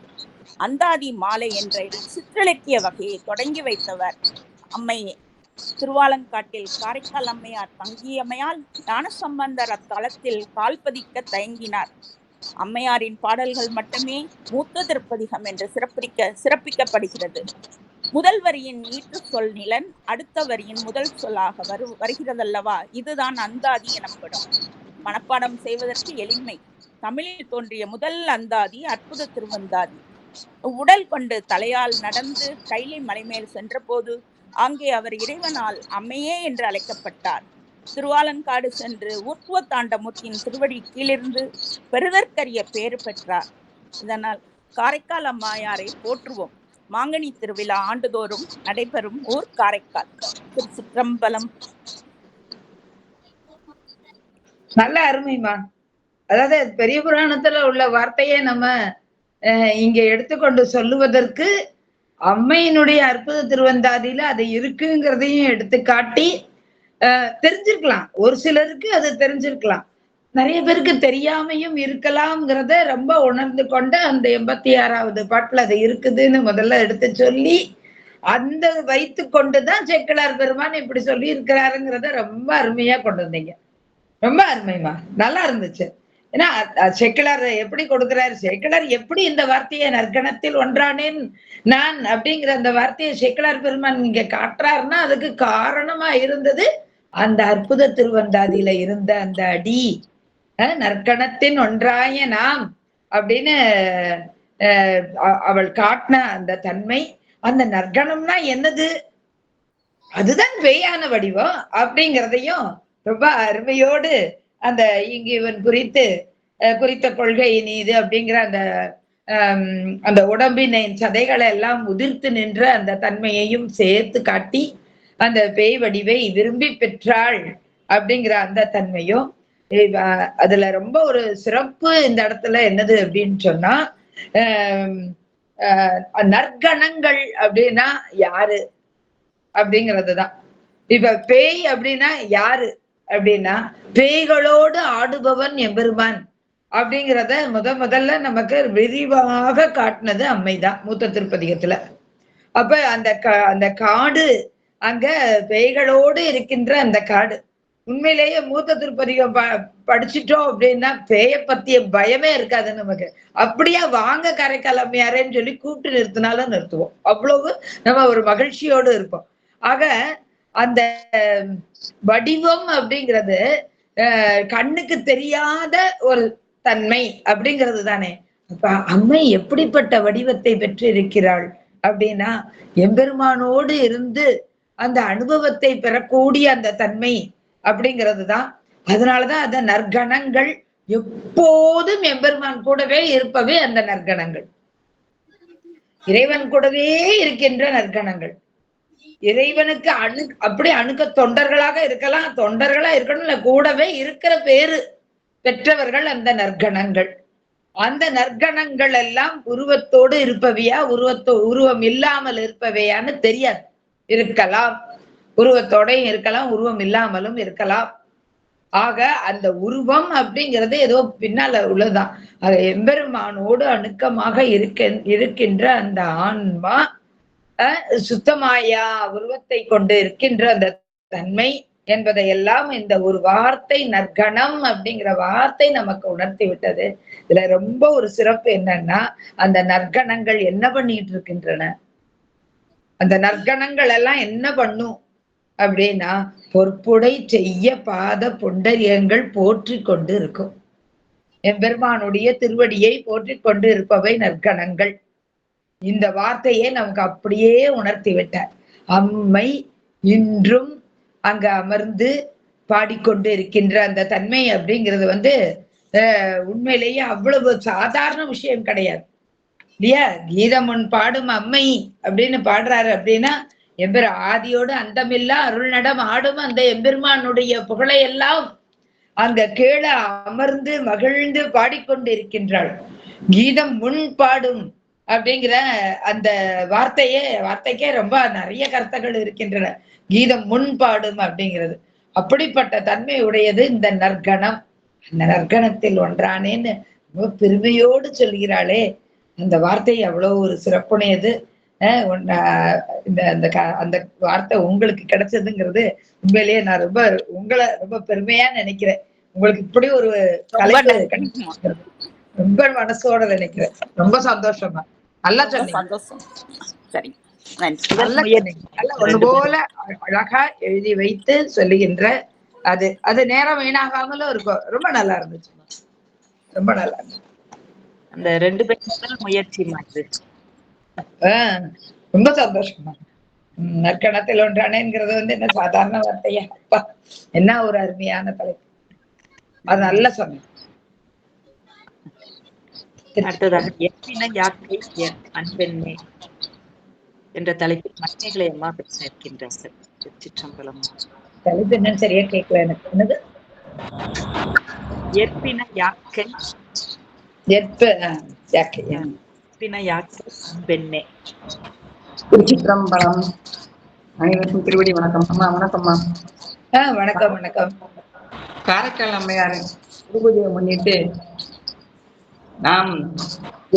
அந்தாதி மாலை என்ற சிற்றிலக்கிய வகையை தொடங்கி வைத்தவர் அம்மையே. திருவாலங்காட்டில் காரைக்கால் அம்மையார் தங்கியமையால் ஞானசம்பந்தர் அத்தலத்தில் கால்பதிக்க தயங்கினார். அம்மையாரின் பாடல்கள் மட்டுமே மூத்த திருப்பதிகம் என்று சிறப்பிக்கப்படுகிறது. முதல் வரியின் ஈற்று சொல் நிலன், அடுத்த வரியின் முதல் சொல்லாக வருகிறதல்லவா, இதுதான் அந்தாதி எனப்படும். மனப்பாடம் செய்வதற்கு எளிமை. தமிழில் தோன்றிய முதல் அந்தாதி அற்புத திருவந்தாதி. உடல் கொண்டு தலையால் நடந்து கைலை மலைமேல் சென்ற போது அங்கே அவர் இறைவனால் அம்மையே என்று அழைக்கப்பட்டார். திருவாலங்காடு சென்று ஊர்த்துவ தாண்டமூர்த்தியின் திருவடி கீழிருந்து பெறுதற்கரிய பேறு பெற்றார். இதனால் காரைக்கால் அம்மையாரை போற்றுவோம். மாங்கனி திருவிழா ஆண்டுதோறும் நடைபெறும் ஊர் காரைக்கால். திருச்சிற்றம்பலம். நல்ல அருமைமா. அதாவது பெரிய புராணத்துல உள்ள வார்த்தையை நம்ம இங்க எடுத்துக்கொண்டு சொல்லுவதற்கு அம்மையினுடைய அற்புத திருவந்தாதியில அது இருக்குங்கிறதையும் எடுத்து காட்டி தெரிஞ்சிருக்கலாம். ஒரு சிலருக்கு அது தெரிஞ்சிருக்கலாம், நிறைய பேருக்கு தெரியாமையும் இருக்கலாம்ங்கிறத ரொம்ப உணர்ந்து கொண்டு அந்த 86வது பாட்டுல அது இருக்குதுன்னு முதல்ல எடுத்து சொல்லி அந்த வைத்து கொண்டுதான் சேக்கிழார் பெருமான் இப்படி சொல்லி இருக்கிறாருங்கிறத ரொம்ப அருமையா கொண்டு வந்தீங்க. ரொம்ப அருமைமா, நல்லா இருந்துச்சு. ஏன்னா சேக்கிழார் எப்படி கொடுக்கிறாரு, சேக்கிழார் எப்படி இந்த வார்த்தையை நற்கணத்தில் ஒன்றானேன் நான் அப்படிங்கிற அந்த வார்த்தையை சேக்கிழார் பெருமான் இங்க காட்டுறாருன்னா அதுக்கு காரணமா இருந்தது அந்த அற்புத திருவந்தாதியில இருந்த அந்த அடி. நற்கணத்தின் ஒன்றாய நாம் அப்படின்னு அவள் காட்டின அந்த தன்மை. அந்த நற்கணம்னா என்னது, அதுதான் பேயான வடிவம் அப்படிங்கிறதையும் ரொம்ப அருமையோடு அந்த இங்கு இவன் குறித்த கொள்கை நீது அப்படிங்கிற அந்த உடம்பினை சதைகளை எல்லாம் உதிர்த்து நின்ற அந்த தன்மையையும் சேர்த்து காட்டி அந்த பேய் வடிவை விரும்பி பெற்றாள் அப்படிங்கிற அந்த தன்மையும் அதுல ரொம்ப ஒரு சிறப்பு இந்த இடத்துல என்னது அப்படின்னு சொன்னா நற்கணங்கள் அப்படின்னா யாரு அப்படிங்கிறதுதான். இப்ப பேய் அப்படின்னா யாரு அப்படின்னா பேய்களோடு ஆடுபவன் எம்பெருமான் அப்படிங்கிறத முதல்ல நமக்கு விரிவாக காட்டினது அம்மைதான் மூத்த திருப்பதிகத்துல. அப்ப அந்த காடு அங்க பேய்களோடு இருக்கின்ற அந்த காடு. உண்மையிலேயே மூத்த திருப்பதிகம் படிச்சுட்டோம் அப்படின்னா பேய பத்திய பயமே இருக்காது நமக்கு. அப்படியா வாங்க காரைக்கால் அம்மையாரேன்னு சொல்லி கூப்பிட்டு நிறுத்தினாலும் நிறுத்துவோம். அவ்வளவு நம்ம ஒரு மகிழ்ச்சியோடு இருப்போம். ஆக அந்த வடிவம் அப்படிங்கிறது கண்ணுக்கு தெரியாத ஒரு தன்மை அப்படிங்கிறது தானே. அப்ப அம்மை எப்படிப்பட்ட வடிவத்தை பெற்று இருக்கிறாள் அப்படின்னா எம்பெருமானோடு இருந்து அந்த அனுபவத்தை பெறக்கூடிய அந்த தன்மை அப்படிங்கிறது தான். அதனாலதான் அந்த நற்கணங்கள் எப்போதும் எம்பெருமான் கூடவே இருப்பவே அந்த நற்கணங்கள், இறைவன் கூடவே இருக்கின்ற நற்கணங்கள். இறைவனுக்கு அப்படி அணுக்க தொண்டர்களாக இருக்கலாம், தொண்டர்களா இருக்கணும், இல்ல கூடவே இருக்கிற பேரு பெற்றவர்கள் அந்த நற்கணங்கள். அந்த நற்கணங்கள் எல்லாம் உருவத்தோடு இருப்பவையா உருவம் இல்லாமல் இருப்பவையான்னு தெரியாது. இருக்கலாம், உருவத்தோடையும் இருக்கலாம், உருவம் இல்லாமலும் இருக்கலாம். ஆக அந்த உருவம் அப்படிங்கிறது ஏதோ பின்னால உள்ளதுதான். அது எம்பெருமானோடு அணுக்கமாக இருக்கின்ற அந்த ஆன்மா சுத்தமாயா உருவத்தை கொண்டு இருக்கின்ற அந்த தன்மை என்பதையெல்லாம் இந்த ஒரு வார்த்தை நற்கணம் அப்படிங்கிற வார்த்தை நமக்கு உணர்த்தி விட்டது. இதுல ரொம்ப ஒரு சிறப்பு என்னன்னா அந்த நற்கணங்கள் என்ன பண்ணிட்டு இருக்கின்றன, அந்த நற்கணங்கள் எல்லாம் என்ன பண்ணும் அப்படின்னா பொற்புடை செய்ய பாத புண்டரியங்கள் போற்றி கொண்டு இருக்கும். எம்பெருமானுடைய திருவடியை போற்றி கொண்டு இருப்பவை நற்கணங்கள். இந்த வார்த்தையை நமக்கு அப்படியே உணர்த்தி விட்டார். அம்மை இன்றும் அங்க அமர்ந்து பாடிக்கொண்டு இருக்கின்ற அந்த தன்மை அப்படிங்கிறது உண்மையிலேயே அவ்வளவு சாதாரண விஷயம் கிடையாது. இல்லையா? கீதம் உன் பாடும் அம்மை அப்படின்னு பாடுறாரு. அப்படின்னா எம்பெரு ஆதியோடு அந்தமில்லா அருள் நடம் ஆடும் அந்த எம்பெருமானுடைய புகழை எல்லாம் அங்க கீழே அமர்ந்து மகிழ்ந்து பாடிக்கொண்டு இருக்கின்றாள். கீதம் முன் பாடும் அப்படிங்கிற அந்த வார்த்தைக்கே ரொம்ப நிறைய கருத்துக்கள் இருக்கின்றன. கீதம் முன் பாடும் அப்படிங்கிறது அப்படிப்பட்ட தன்மை உடையது இந்த நற்கணம். அந்த நற்கணத்தில் ஒன்றானேன்னு ரொம்ப பெருமையோடு சொல்கிறாளே, அந்த வார்த்தை அவ்வளவு ஒரு சிறப்புடையது. அந்த வார்த்தை உங்களுக்கு கிடைச்சதுங்கிறது உண்மையிலேயே நான் உங்களை ரொம்ப பெருமையா நினைக்கிறேன். உங்களுக்கு இப்படி ஒரு தலைப்பு ரொம்ப மனசோட நினைக்கிறேன். ரொம்ப சந்தோஷமா நல்லா சொன்னீங்க. சந்தோஷம். சரி, நன்றி. ஒண்ணு போல அழகா எழுதி வைத்து சொல்லுகின்ற அது நேரம் வீணாகாமலும் இருக்கும். ரொம்ப நல்லா இருந்துச்சு. ரொம்ப நல்லா இருந்துச்சு. அந்த 2 பேரும் முயற்சி மாதிரி ரொம்ப சந்தோஷமா. நற்கணத்தில் ஒன்றானேங்கிறது என்ன சாதாரண வார்த்தையா? அப்பா என்ன ஒரு அருமையான தலைப்பு. அது நல்லா சொன்னேன். அடுத்ததாக எப்பின யாக்கை அன்பெண்ணே என்ற தலைப்பில் மண்ணைகளை அம்மா பேச இருக்கின்றார்கள். சிற்றம்பலம். தலைப்பு என்னன்னு சரியா கேட்கல எனக்கு. என்னது? எற்பின யாக்கை அன்பெண்ணே. திருச்சிற்றம்பலம். அனைவருக்கும் திருவடி வணக்கம். அம்மா வணக்கம்மா. வணக்கம் வணக்கம். காரைக்கால் அம்மையார் திருப்பதியை முன்னிட்டு நாம்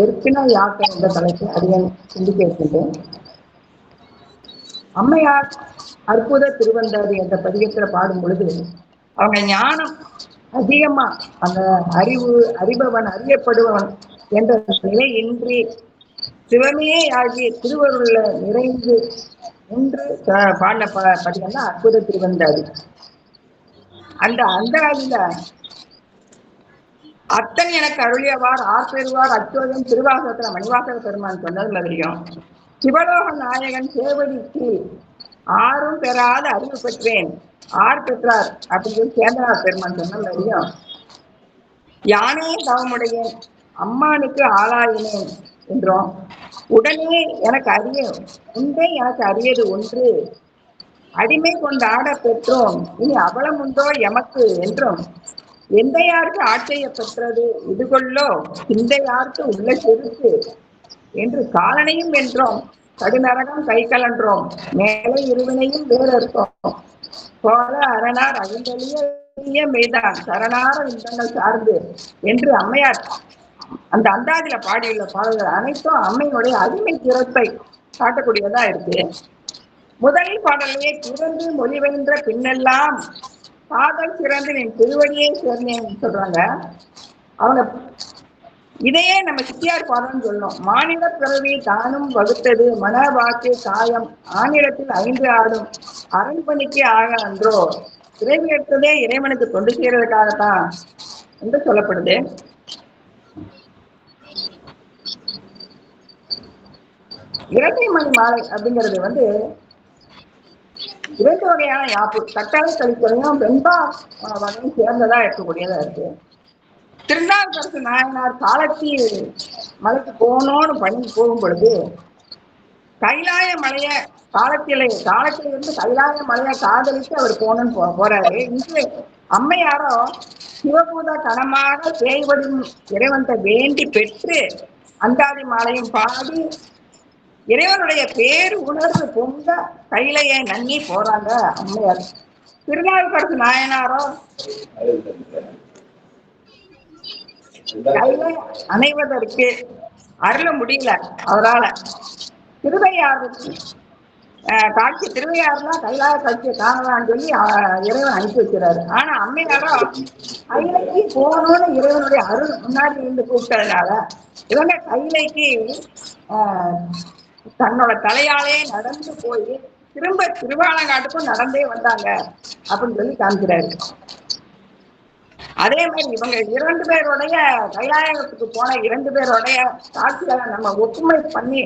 எற்பின யாக்கை என்ற தலைப்பில் அதிகம் சிந்திக்க இருக்கின்றேன். அம்மையார் அற்புத திருவந்தாதி என்ற பதிகத்தில் பாடும் பொழுது அவங்க ஞானம் அதிகமா, அந்த அறிபவன் அறியப்படுபவன் என்ற நிலை இன்றி சிவமே ஆகிய திருவருள்ல நிறைந்து என்று பாடின பதிகம் தான் அற்புத திருவந்தாதி. அந்த அந்தாதியில அத்தன் எனக்கு அருளியவார் பெறுவார் அச்சோதன் திருவாசகத்துல மணிவாசக பெருமான் சொன்னதுல தெரியும். சிவலோக நாயகன் சேவடிக்கு ஆறும் பெறாத அறிவு பெற்றேன், ஆர் பெற்றார் அப்படின்னு சேந்தனார் பெருமான் சொன்னதுல தெரியும். யானே தவமுடைய அம்மானுக்கு ஆளாயினேன் என்றோம். உடனே எனக்கு அறியது ஒன்று, அடிமை கொண்டு ஆட பெற்றோம், இனி அவலம் உண்டோ எமக்கு என்றும், எந்த யாருக்கு ஆட்சிய பெற்றது இதுகொள்ளோ சிந்தையாருக்கு உள்ள செருக்கு என்று காலனையும் வென்றோம், கடுநரகம் கை கலன்றோம், மேலே இருவினையும் வேறறுத்தோம், போல அரணார் அகிந்தலிய மெய்தான் சரணார விந்தங்கள் சார்ந்து என்று அம்மையார் அந்த அந்தாதியில பாடியுள்ள பாடல்கள் அனைத்தும் அம்மையினுடைய அடிமை திறத்தை காட்டக்கூடியதா இருக்கு. முதல் பாடலையே திறந்து மொழிவென்ற பின்னெல்லாம் காதல் சிறந்து என் திருவடியை சேர்ந்தேன்னு சொல்றாங்க. அவங்க இதையே நம்ம சித்தியார் பாடல்னு சொல்லணும். மாநில பிறவி தானும் வகுத்தது மன வாக்கு காயம் ஆணிடத்தில் 5 ஆடும் அரண்பணிக்கு ஆக அன்றோ, இறைவி எடுத்ததே இறைவனுக்கு தொண்டு செய்யறதுக்காகத்தான் என்று சொல்லப்படுது. இரட்டை மணி மாலை அப்படிங்கிறது 2 வகையான யாப்பு, கட்டளை கழிப்பதையும் வெண்பா வகையும் சேர்ந்ததா இருக்கக்கூடியதா இருக்கு. திருநாவுக்கரசு நாயனார் காலத்தி மலைக்கு போகணும்னு பண்ணி போகும் பொழுது கைலாய மலைய காலத்திலிருந்து கைலாய மலையை காதலித்து அவர் போகணும்னு போறாரு. இன்று அம்மையாரோ சிவபூத கணமாக பேய்வடும் இறைவன்கிட்ட வேண்டி பெற்று அந்தாதி மாலையும் பாடி இறைவனுடைய பேரு உணர்வு பொங்க கையிலைய நன்னி போறாங்க அம்மையார். திருநாவுக்கரசு நாயனாரோ கையில அணைவதற்கு அருள முடியல அவரால. திருவையாறுக்கு காட்சி, திருவையாறுனா கைலாய காட்சியை காணலான்னு சொல்லி இறைவன் அனுப்பி வச்சுறாரு. ஆனா அம்மையாரோ கைலைக்கு போகணும்னு இறைவனுடைய அருள் முன்னாடி இருந்து கூப்பிட்டதுனால இவங்க கைலைக்கு தன்னோட தலையாலே நடந்து போய் திரும்ப திருவாலங்காட்டுக்கும் நடந்தே வந்தாங்க அப்படின்னு சொல்லி காமிக்கிறாரு. அதே மாதிரி இவங்க 2 பேருடைய கைலாயத்துக்கு போன 2 பேருடைய காட்சிகளை நம்ம ஒப்புமை பண்ணி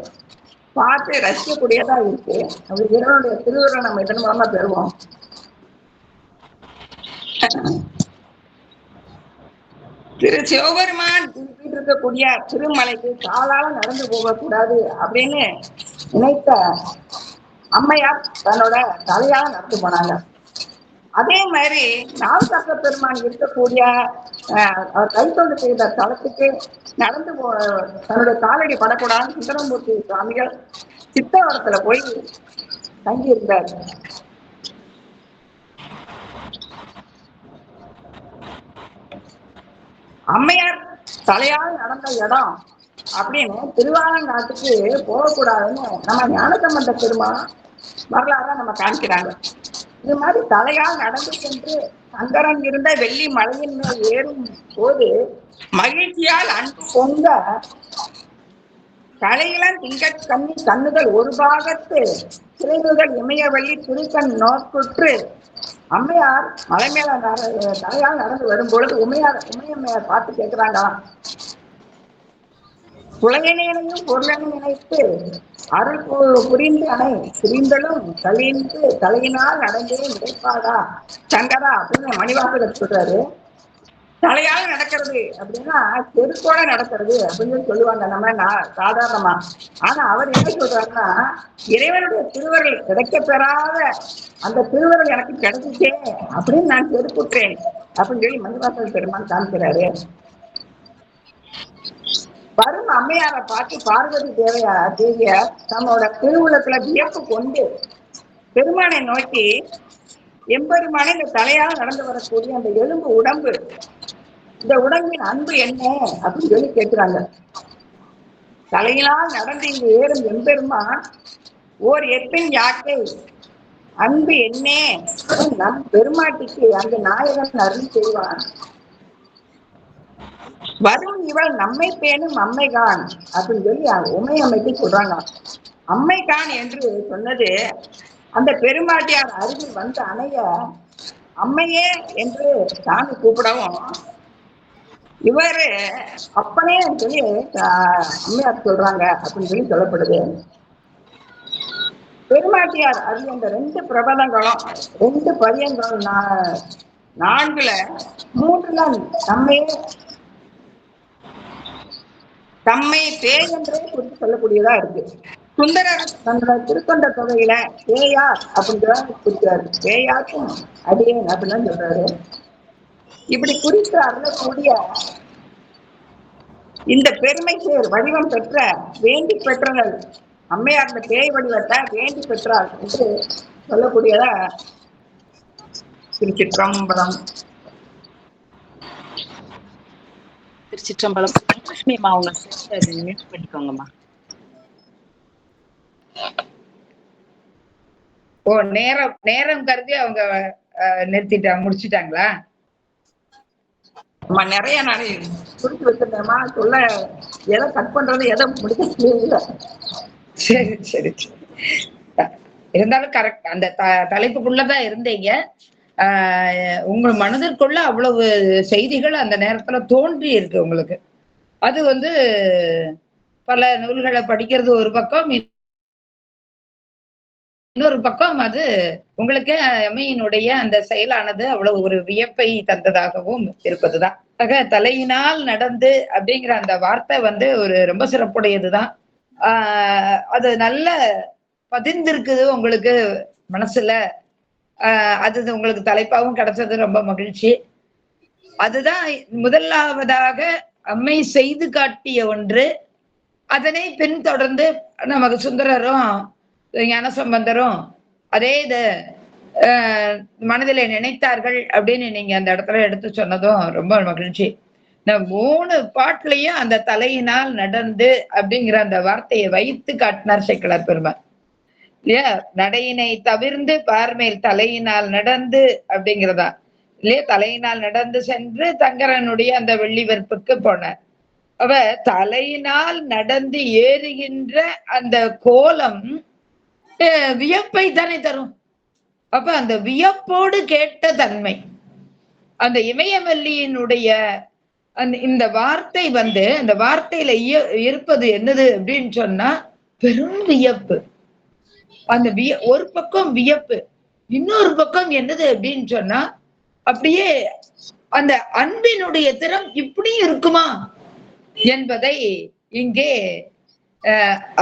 பார்த்து ரசிக்கக்கூடியதா இருக்கு. அது இறைவனுடைய திருவுருளை நம்ம இதன் மூலமா பெறுவோம். திரு சிவபெருமான் இருக்கக்கூடிய திருமலைக்கு காலால நடந்து போகக்கூடாது அப்படின்னு நினைத்த அம்மையார் தன்னோட தலையால நடந்து போனாங்க. அதே மாதிரி நாவுக்கரச பெருமான் இருக்கக்கூடிய கைத்தொண்டு செய்த தளத்துக்கு நடந்து தன்னுடைய காலடி படக்கூடாதுன்னு சுந்தரமூர்த்தி சுவாமிகள் சித்தவரத்துல போய் தங்கி இருந்தார். அம்மையார் தலையால் நடந்த இடம் அப்படின்னு திருவாலங்காட்டுக்கு போகக்கூடாதுன்னு நம்ம ஞானசம்பந்த பெருமான் வரலாறு நம்ம காமிக்கிறாங்க. இது மாதிரி தலையால் நடந்து சென்று சங்கரன் இருந்த வெள்ளி மலையின் மேல் ஏறும் போது மகிழ்ச்சியால் அன்பு பொங்க தலையிலம் திங்கட் கண்ணி கண்ணுகள் ஒரு பாகத்து சிறைகள் இமயவள்ளி திருக்கண் நோக்குற்று அம்மையார் மலை மேல தலையால் நடந்து வரும்பொழுது உமையம்மையார் பார்த்து கேட்கிறாங்களாம், புலையனையும் பொருளனை நினைத்து அருள் புரிந்து அணை புரிந்தலும் கழிந்து தலையினால் நடந்தே நினைப்பாடா சங்கரா அப்படின்னு மணிவாசகர் சொல்றாரு. தலையால் நடக்கிறது அப்படின்னா செருக்கோட நடக்கிறது அப்படின்னு சொல்லுவாங்க நம்ம சாதாரணமா. ஆனா அவர் என்ன சொல்றாருன்னா, இறைவனுடைய திருவருள் கிடைக்க பெறாத அந்த திருவருள் எனக்கு கிடைச்சிச்சே அப்படின்னு நான் செருக்குற்றேன் அப்படின்னு சொல்லி மணிவாசகர் பெருமான் காமிக்கிறாரு. வரும் அம்மையாரை பார்த்து பார்வதி தேவியார் தன்னோட திருவுலத்துல வியப்பு கொண்டு பெருமானை நோக்கி, எம்பெருமானை இந்த தலையால் நடந்து வரக்கூடிய அந்த எலும்பு உடம்பு, இந்த உடம்பின் அன்பு என்ன அப்படின்னு சொல்லி கேட்கிறாங்க. தலையினால் நடந்து இங்கு ஏறும் எம்பெருமான் ஓர் எப்பின் யாக்கை அன்பு என்னே நம் பெருமாட்டிக்கு அந்த நாயகன் அருள் செய்வான். வரும் இவள் நம்மை பேணும் அம்மைகான் அப்படின்னு சொல்லி உமையம்மைக்கு சொல்றாங்க. அம்மைகான் என்று சொன்னது அந்த பெருமாட்டியார் அருகில் வந்து அணைய அம்மையே என்று சாமி கூப்பிடவும் இவரு அப்பனே சொல்லி அம்மையார் சொல்றாங்க அப்படின்னு சொல்லி சொல்லப்படுது. பெருமாட்டியார் அது அந்த 2 பிரபலங்களும் 2 பதியங்களும் 4ல 3ல தம்மை பேய் என்றே குறித்து சொல்லக்கூடியதா இருக்கு. சுந்தரர் தன்னோட திருத்தொண்ட தொகையில பேயார் அப்படின்றத குறிக்கிறாரு. பேயாருக்கும் அடியேன் அப்படின்னு சொல்றாரு. இப்படி குறித்து அருளக்கூடிய இந்த பெருமை சேர் வடிவம் பெற்ற வேண்டி பெற்றனர் அம்மையார் இந்த பேய் வடிவத்தை வேண்டி பெற்றார் என்று சொல்லக்கூடியதா திருச்சிற்றம்பலம். திருச்சிற்றம்பலம். லட்சுமிமா அவங்க மியூட் பண்ணிக்கோங்கம்மா. ஓ, நேரம் கருதி அவங்க முடிச்சுட்டாங்களா? நிறைய நான் குறித்து வச்சிருந்தேமா, சொல்ல எதை கட் பண்றது எதை முடிக்க. சரி சரி சரி, இருந்தாலும் கரெக்ட். அந்த தலைப்புக்குள்ளதான் இருந்தீங்க. உங்கள் மனதிற்குள்ள அவ்வளவு செய்திகள் அந்த நேரத்துல தோன்றி இருக்கு உங்களுக்கு. அது பல நூல்களை படிக்கிறது ஒரு பக்கம், இன்னொரு பக்கம் அது உங்களுக்கு அம்மையினுடைய அந்த செயலானது அவ்வளவு ஒரு வியப்பை தந்ததாகவும் இருப்பதுதான். ஆக தலையினால் நடந்து அப்படிங்கிற அந்த வார்த்தை ஒரு ரொம்ப சிறப்புடையதுதான். அது நல்ல பதிந்திருக்குது உங்களுக்கு மனசுல. அது உங்களுக்கு தலைப்பாகவும் கிடைச்சது ரொம்ப மகிழ்ச்சி. அதுதான் முதலாவதாக அம்மை செய்து காட்டிய ஒன்று. அதனை பின்தொடர்ந்து நமக்கு சுந்தரரும் ஞானசம்பந்தரும் அதே இது மனதிலே நினைத்தார்கள் அப்படின்னு நீங்க அந்த இடத்துல எடுத்து சொன்னதும் ரொம்ப மகிழ்ச்சி. இந்த 3 பாட்டுலயும் அந்த தலையினால் நடந்து அப்படிங்கிற அந்த வார்த்தையை வைத்து காட்டினார் சேக்கிழார் பெருமாள் இல்லையா? நடையினை தவிர்ந்து பார்மேல் தலையினால் நடந்து அப்படிங்கிறதா இல்லையா? தலையினால் நடந்து சென்று தங்கரனுடைய அந்த வெள்ளி வெற்புக்கு போனார். அவ தலையினால் நடந்து ஏறுகின்ற அந்த கோலம் வியப்பை தானே தரும். அப்ப அந்த வியப்போடு கேட்ட தன்மை, அந்த இமயவல்லியினுடைய இந்த வார்த்தை அந்த வார்த்தையில இருப்பது என்னது அப்படின்னு சொன்னா பெரும் வியப்பு. அந்த ஒரு பக்கம் வியப்பு, இன்னொரு பக்கம் என்னது அப்படின்னு சொன்னா அப்படியே அந்த அன்பினுடைய திறம் இப்படி இருக்குமா என்பதை இங்கே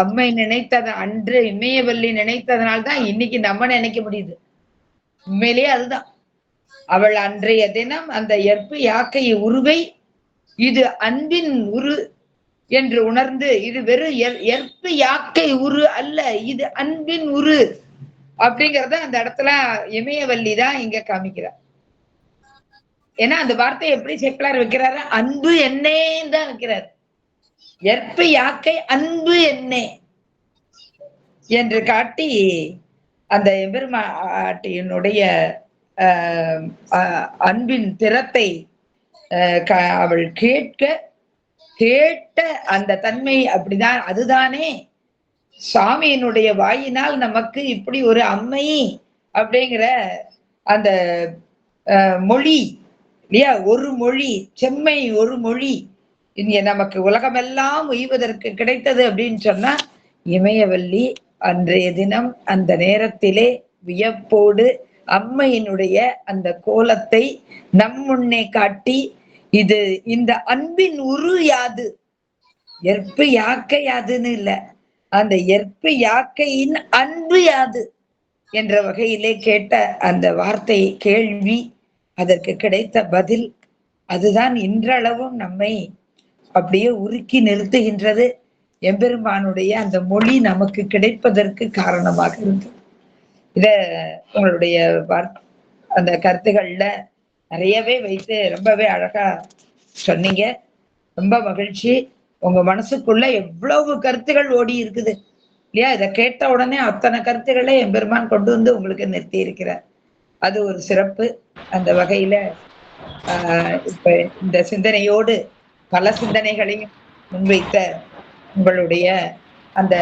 அம்மை நினைத்தது அன்று இமயவல்லி நினைத்ததனால்தான் இன்னைக்கு நம்ம நினைக்க முடியுது. உண்மையிலேயே அதுதான். அவள் அன்றைய தினம் அந்த எற்பு யாக்கை உருவை இது அன்பின் உரு என்று உணர்ந்து, இது வெறும் எற்பு யாக்கை உரு அல்ல, இது அன்பின் உரு அப்படிங்கறத அந்த இடத்துல இமயவல்லி தான் இங்க காமிக்கிறார். ஏன்னா அந்த வார்த்தையை எப்படி செக்குலார் வைக்கிறாரு? அன்பு என்னே தான் வைக்கிறார். எற்பு யாக்கை அன்பு என்னே என்று காட்டி அந்த எம்பெருமாட்டியினுடைய அன்பின் திறத்தை அவள் கேட்ட அந்த தன்மை அப்படிதான். அதுதானே சுவாமியினுடைய வாயினால் நமக்கு இப்படி ஒரு அம்மை அப்படிங்கிற அந்த மொழி இல்லையா, ஒரு மொழி, செம்மை ஒரு மொழி இங்க நமக்கு உலகமெல்லாம் உய்வதற்கு கிடைத்தது அப்படின்னு சொன்னா இமயவல்லி அன்றைய தினம் அந்த நேரத்திலே வியப்போடு அம்மையினுடைய அந்த கோலத்தை நம் முன்னே காட்டி, இது இந்த அன்பின் உரு யாது, எற்பு யாக்கை யாதுன்னு இல்ல, அந்த எற்பு யாக்கையின் அன்பு யாது என்ற வகையிலே கேட்ட அந்த வார்த்தை, கேள்வி, அதற்கு கிடைத்த பதில், அதுதான் இன்றளவும் நம்மை அப்படியே உருக்கி நிறுத்துகின்றது. எம்பெருமானுடைய அந்த மொழி நமக்கு கிடைப்பதற்கு காரணமாக இருக்கு. இத உங்களுடைய அந்த கருத்துக்கள்ல நிறையவே வைத்து ரொம்பவே அழகா சொன்னீங்க. ரொம்ப மகிழ்ச்சி. உங்க மனசுக்குள்ள எவ்வளவு கருத்துகள் ஓடி இருக்குது இல்லையா? இதை கேட்ட உடனே அத்தனை கருத்துக்களை எம்பெருமான் கொண்டு வந்து உங்களுக்கு நிறுத்தி இருக்கிறார். அது ஒரு சிறப்பு. அந்த வகையில இப்ப இந்த சிந்தனையோடு பல சிந்தனைகளையும் முன்வைத்த உங்களுடைய அந்த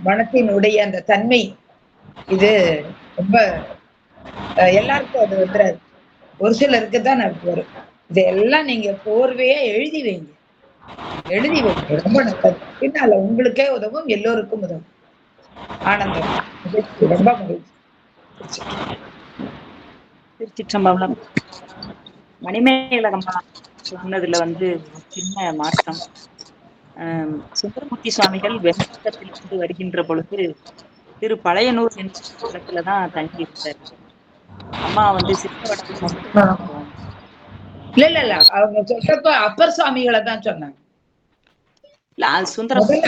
மனத்தினுடைய அந்த தன்மை, இது ரொம்ப எல்லாருக்கும் அது வந்துடாது, ஒரு சிலருக்கு தான் நமக்கு வரும். இதெல்லாம் நீங்க கோர்வையா எழுதி வைங்க, எழுதி வைங்க, ரொம்ப நல்லது. பின்னால உங்களுக்கே உதவும், எல்லோருக்கும் உதவும். ஆனந்தம், ரொம்ப மகிழ்ச்சி. திருச்சிற்றம்பலம். மணிமேகலகம்மா சொன்னதுல சின்ன மாற்றம். சுந்தரமூர்த்தி சுவாமிகள் வெண்பக்கத்திலிருந்து வருகின்ற பொழுது திரு பழையனூர் என்ற இடத்துலதான் தங்கி இருந்தார். அம்மா சித்தவடம் இல்ல அவங்க சொல்றப்ப அப்பர் சுவாமிகளை தான் சொன்னாங்க.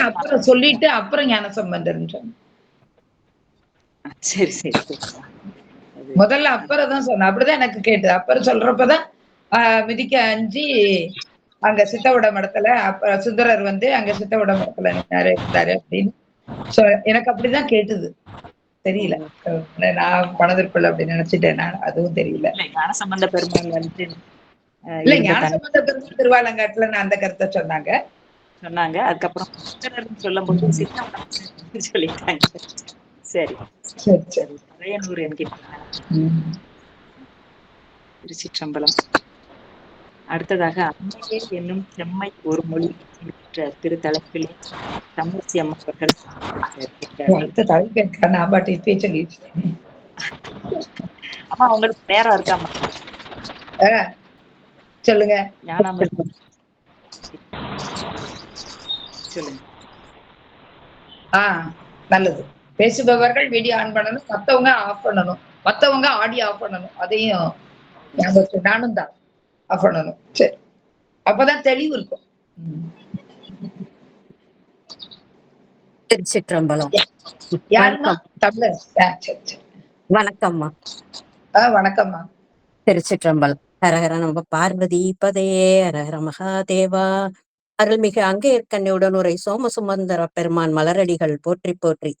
அப்புறம் சொல்லிட்டு அப்புறம் ஞான சம்பந்தர்னு சொன்னாங்க. சரி சரி சரி. முதல்ல அப்பரை தான் சொன்ன, அப்படிதான் எனக்கு கேட்டது. அப்பர் சொல்றப்பதான் மிதிக்க அஞ்சி அங்க சித்தவிட மடத்துல அப்ப சுந்தரர் அங்க சித்தவிட மடத்துல இருந்தாரு அப்படின்னு எனக்கு அப்படிதான் கேட்டது. தெரியல, நான் மனதிற்குள்ள அப்படி நினைச்சிட்டேன். நான் அதுவும் தெரியல. ஞானசம்பந்த பெருமாள் இல்ல, ஞானசம்பந்த பெருமாள் திருவாலங்காட்டுல நான் அந்த கருத்தை சொன்னாங்க. அதுக்கப்புறம் சுந்தரர்னு சொல்லும் போது சித்தவிடம் சொல்லிட்டாங்க. சரி சரி சரி. பழையனூர் என்கின்ற திருச்சிற்றம்பலம். அடுத்ததாக அம்மையே என்னும் செம்மை ஒரு மொழி என்ற திரு தலைப்பிலே தமிழ்ச்சி அம்மா அவர்கள் அம்மா உங்களுக்கு நேரம் இருக்காமா? சொல்லுங்க. சொல்லுங்க. நல்லது. பேசுபவர்கள் வீடியோ ஆன் பண்ணணும், மத்தவங்க ஆஃப் பண்ணணும், மத்தவங்க ஆடியோ ஆஃப் பண்ணணும். அதையும் நானும் தான் ஆஃப் பண்ணணும். சரி, அப்பதான் தெளிவு இருக்கும். திருச்சிற்றம்பலம். வணக்கம்மா. வணக்கம்மா. திருச்சிற்றம்பலம். ஹரஹர நம பார்வதி பதையே, ஹரஹர மகாதேவா. அருள்மிகு அங்கேற்கண்ணியுடன் உரை சோமசுமந்தர பெருமான் மலரடிகள் போற்றி போற்றி.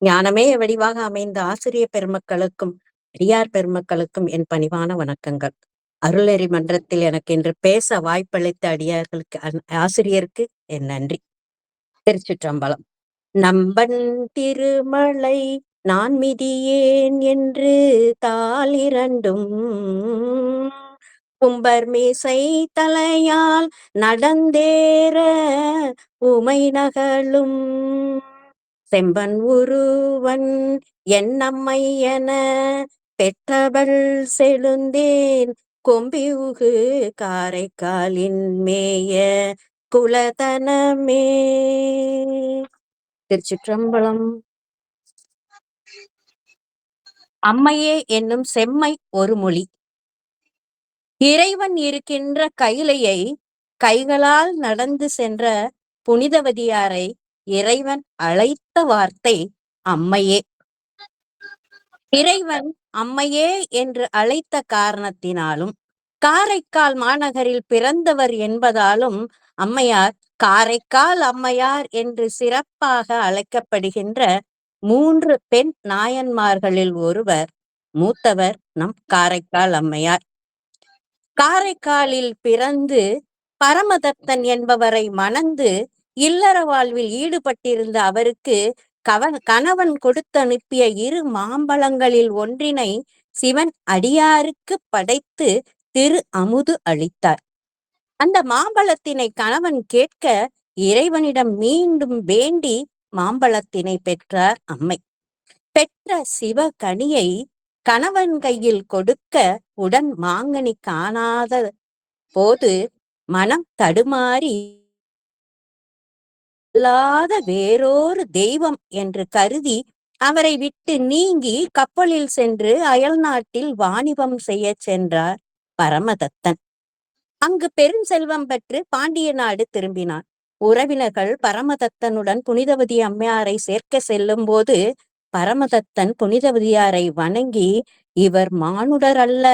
ஞானமே வடிவாக அமைந்த ஆசிரிய பெருமக்களுக்கும் அடியார் பெருமக்களுக்கும் என் பணிவான வணக்கங்கள். அருளறி மன்றத்தில் எனக்கு இன்று பேச வாய்ப்பளித்த அடியார்களுக்கு ஆசிரியருக்கு என் நன்றி. திருச்சிற்றம்பலம். நம்பன் திருமலை நான் மிதியேன் என்று தாள் இரண்டும் கும்பர் மீசை தலையால் நடந்தேற உமை நகலும் செம்பன் உருவன் என்னம்மை என பெற்றவள் செழுந்தேன் கொம்பியுகு காரைக்காலின் மேய குலதனமே. திருச்சிற்றம்பலம். அம்மையே என்னும் செம்மை ஒரு மொழி. இறைவன் இருக்கின்ற கைலையை கைகளால் நடந்து சென்ற புனிதவதியாரை இறைவன் அழைத்த வார்த்தை அம்மையே. இறைவன் அம்மையே என்று அழைத்த காரணத்தினாலும் காரைக்கால் மாநகரில் பிறந்தவர் என்பதாலும் அம்மையார் காரைக்கால் அம்மையார் என்று சிறப்பாக அழைக்கப்படுகின்ற 3 பெண் நாயன்மார்களில் ஒருவர். மூத்தவர் நம் காரைக்கால் அம்மையார். காரைக்காலில் பிறந்து பரமதத்தன் என்பவரை மணந்து இல்லற வாழ்வில் ஈடுபட்டிருந்த அவருக்கு கணவன் கொடுத்தனுப்பிய 2 மாம்பழங்களில் ஒன்றினை சிவன் அடியாருக்கு படைத்து திரு அமுது அளித்தார். அந்த மாம்பழத்தினை கணவன் கேட்க இறைவனிடம் மீண்டும் வேண்டி மாம்பழத்தினை பெற்றார் அம்மை. பெற்ற சிவகனியை கணவன் கையில் கொடுக்க உடன் மாங்கனி காணாத போது மனம் தடுமாறி அல்லாத வேறொரு தெய்வம் என்று கருதி அவரை விட்டு நீங்கி கப்பலில் சென்று அயல் நாட்டில் வாணிபம் செய்ய சென்றார் பரமதத்தன். அங்கு பெருஞ்செல்வம் பெற்று பாண்டிய நாடு திரும்பினார். உறவினர்கள் பரமதத்தனுடன் புனிதவதி அம்மையாரை சேர்க்க செல்லும் போது பரமதத்தன் புனிதவதியாரை வணங்கி, இவர் மானுடர் அல்ல,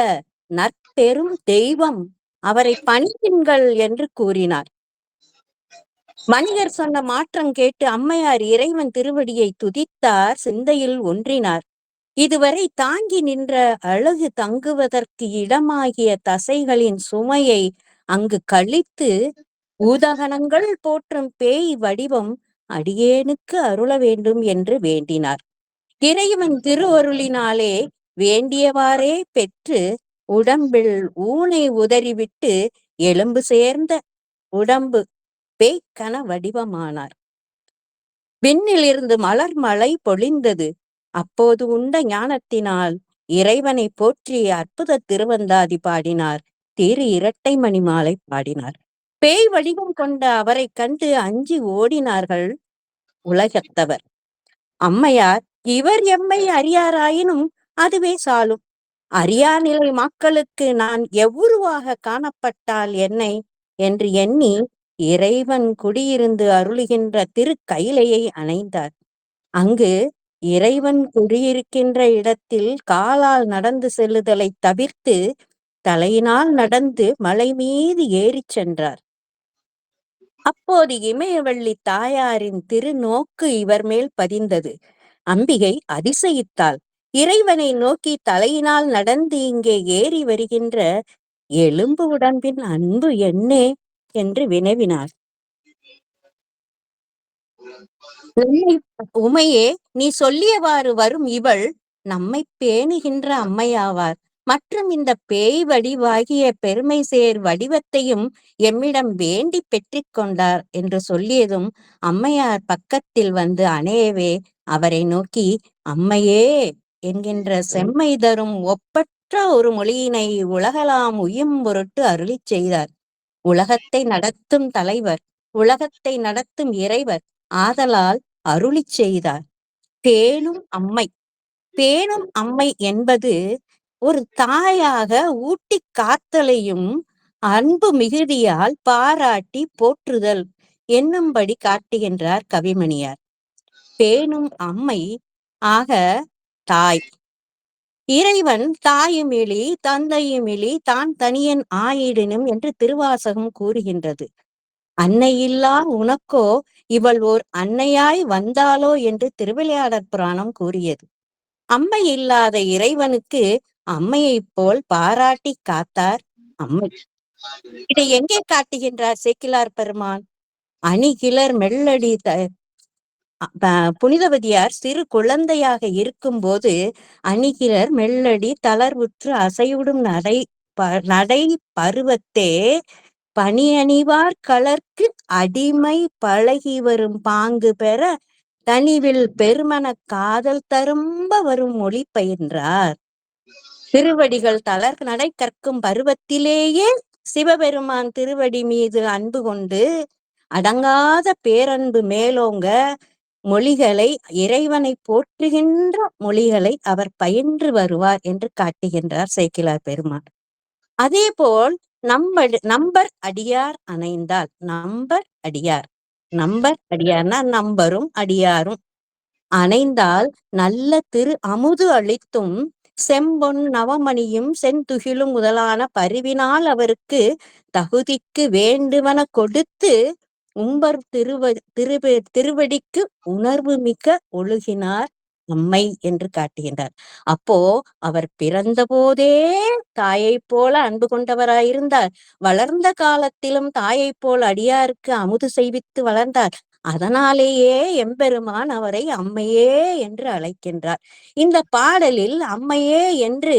நற்பெரும் தெய்வம், அவரை பணியுங்கள் என்று கூறினார். வணிகர் சொன்ன மாற்றம் கேட்டு அம்மையார் இறைவன் திருவடியை துதித்தார், சிந்தையில் ஒன்றினார். இதுவரை தாங்கி நின்ற அழகு தங்குவதற்கு இடமாகிய தசைகளின் சுமையை அங்கு கழித்து ஊதகணங்கள் போற்றும் பேய் வடிவம் அடியேனுக்கு அருள வேண்டும் என்று வேண்டினார். இறைவன் திருவருளினாலே வேண்டியவாறே பெற்று உடம்பில் ஊனை உதறிவிட்டு எலும்பு சேர்ந்த உடம்பு பேய்க்கன வடிவமானார். விண்ணிலிருந்து மலர் மழை பொழிந்தது. அப்போது உண்ட ஞானத்தினால் இறைவனை போற்றி அற்புத திருவந்தாதி பாடினார். திரு இரட்டை மணி மாலை பாடினார். பேய் வடிவம் கொண்ட அவரை கண்டு அஞ்சி ஓடினார்கள் உலகத்தவர். அம்மையார், இவர் எம்மை அறியாராயினும் அதுவே சாலும். அறியா நிலை மக்களுக்கு நான் எவ்வுருவாக காணப்பட்டால் என்னை என்று எண்ணி இறைவன் குடியிருந்து அருளுகின்ற திருக்கைலையை அணைந்தார். அங்கு இறைவன் குடியிருக்கின்ற இடத்தில் காலால் நடந்து செல்லுதலை தவிர்த்து தலையினால் நடந்து மலை மீது ஏறிச் சென்றார். அப்போது இமயவள்ளி தாயாரின் திருநோக்கு இவர் மேல் பதிந்தது. அம்பிகை அதிசயித்தாள். இறைவனை நோக்கி தலையினால் நடந்து இங்கே ஏறி வருகின்ற எலும்பு உடம்பின் அன்பு என்னே என்று வினவினார். உமையே, நீ சொல்லியவாறு வரும் இவள் நம்மை பேணுகின்ற அம்மையாவார். மற்றும் இந்த பேய் வடிவாகிய பெருமை சேர் வடிவத்தையும் எம்மிடம் வேண்டி பெற்றிக் கொண்டார் என்று சொல்லியதும் அம்மையார் பக்கத்தில் வந்து அணையவே அவரை நோக்கி, அம்மையே என்கின்ற செம்மை தரும் ஒப்பற்ற ஒரு மொழியினை உலகலாம் உயும் பொருட்டு அருளிச் செய்தார். உலகத்தை நடத்தும் தலைவர், உலகத்தை நடத்தும் இறைவர் ஆதலால் அருளிச் செய்தார். பேணும் அம்மை. பேணும் அம்மை என்பது ஒரு தாயாக ஊட்டி காத்தலையும் அன்பு மிகுதியால் பாராட்டி போற்றுதல் என்னும்படி காட்டுகின்றார் கவிமணியார். பேணும் அம்மை ஆக தாய். இறைவன் தாயுமிழி தந்தையுமிழி தான் தனியன் ஆயிடினும் என்று திருவாசகம் கூறுகின்றது. அன்னையில்லா உனக்கோ இவள் ஓர் அன்னையாய் வந்தாளோ என்று திருவிளையாடற் புராணம் கூறியது. அம்மை இல்லாத இறைவனுக்கு அம்மையைப் போல் பாராட்டி காத்தார் அம்மை. இதை எங்கே காட்டுகின்றார் சேக்கிழார் பெருமான்? அணிகிளர் மெல்லடி புனிதவதியார் சிறு குழந்தையாக இருக்கும் போது அணிகிளர் மெல்லடி தளர்வுற்று அசையுடும் நடை பருவத்தே பணியணிவார் கலர்க்கு அடிமை பழகி வரும் பாங்கு பெற தனிவில் பெருமன காதல் தரும்ப வரும் மொழி பயின்றார். திருவடிகள் தளர் நடை கற்கும் பருவத்திலேயே சிவபெருமான் திருவடி மீது அன்பு கொண்டு அடங்காத பேரன்பு மேலோங்க மொழிகளை, இறைவனை போற்றுகின்ற மொழிகளை அவர் பயின்று வருவார் என்று காட்டுகின்றார் சேக்கிழார் பெருமான். அதே போல் நம்பர் அடியார் அணைந்தால், நம்பர் அடியார்னா நம்பரும் அடியாரும் அணைந்தால் நல்ல திரு அமுது அளித்தும் செம்பொன் நவமணியும் செந்துகிலும் முதலான பரிவினால் அவருக்கு தகுதிக்கு வேண்டுவன கொடுத்து உம்பர் திருவடிக்கு உணர்வு மிக ஒழுகினார் அம்மை என்று காட்டுகின்றார். அப்போ அவர் பிறந்த போதே தாயை போல அன்பு கொண்டவராயிருந்தார். வளர்ந்த காலத்திலும் தாயை போல் அடியாருக்கு அமுது செய்வித்து வளர்ந்தார். அதனாலேயே எம்பெருமான் அவரை அம்மையே என்று அழைக்கின்றார். இந்த பாடலில் அம்மையே என்று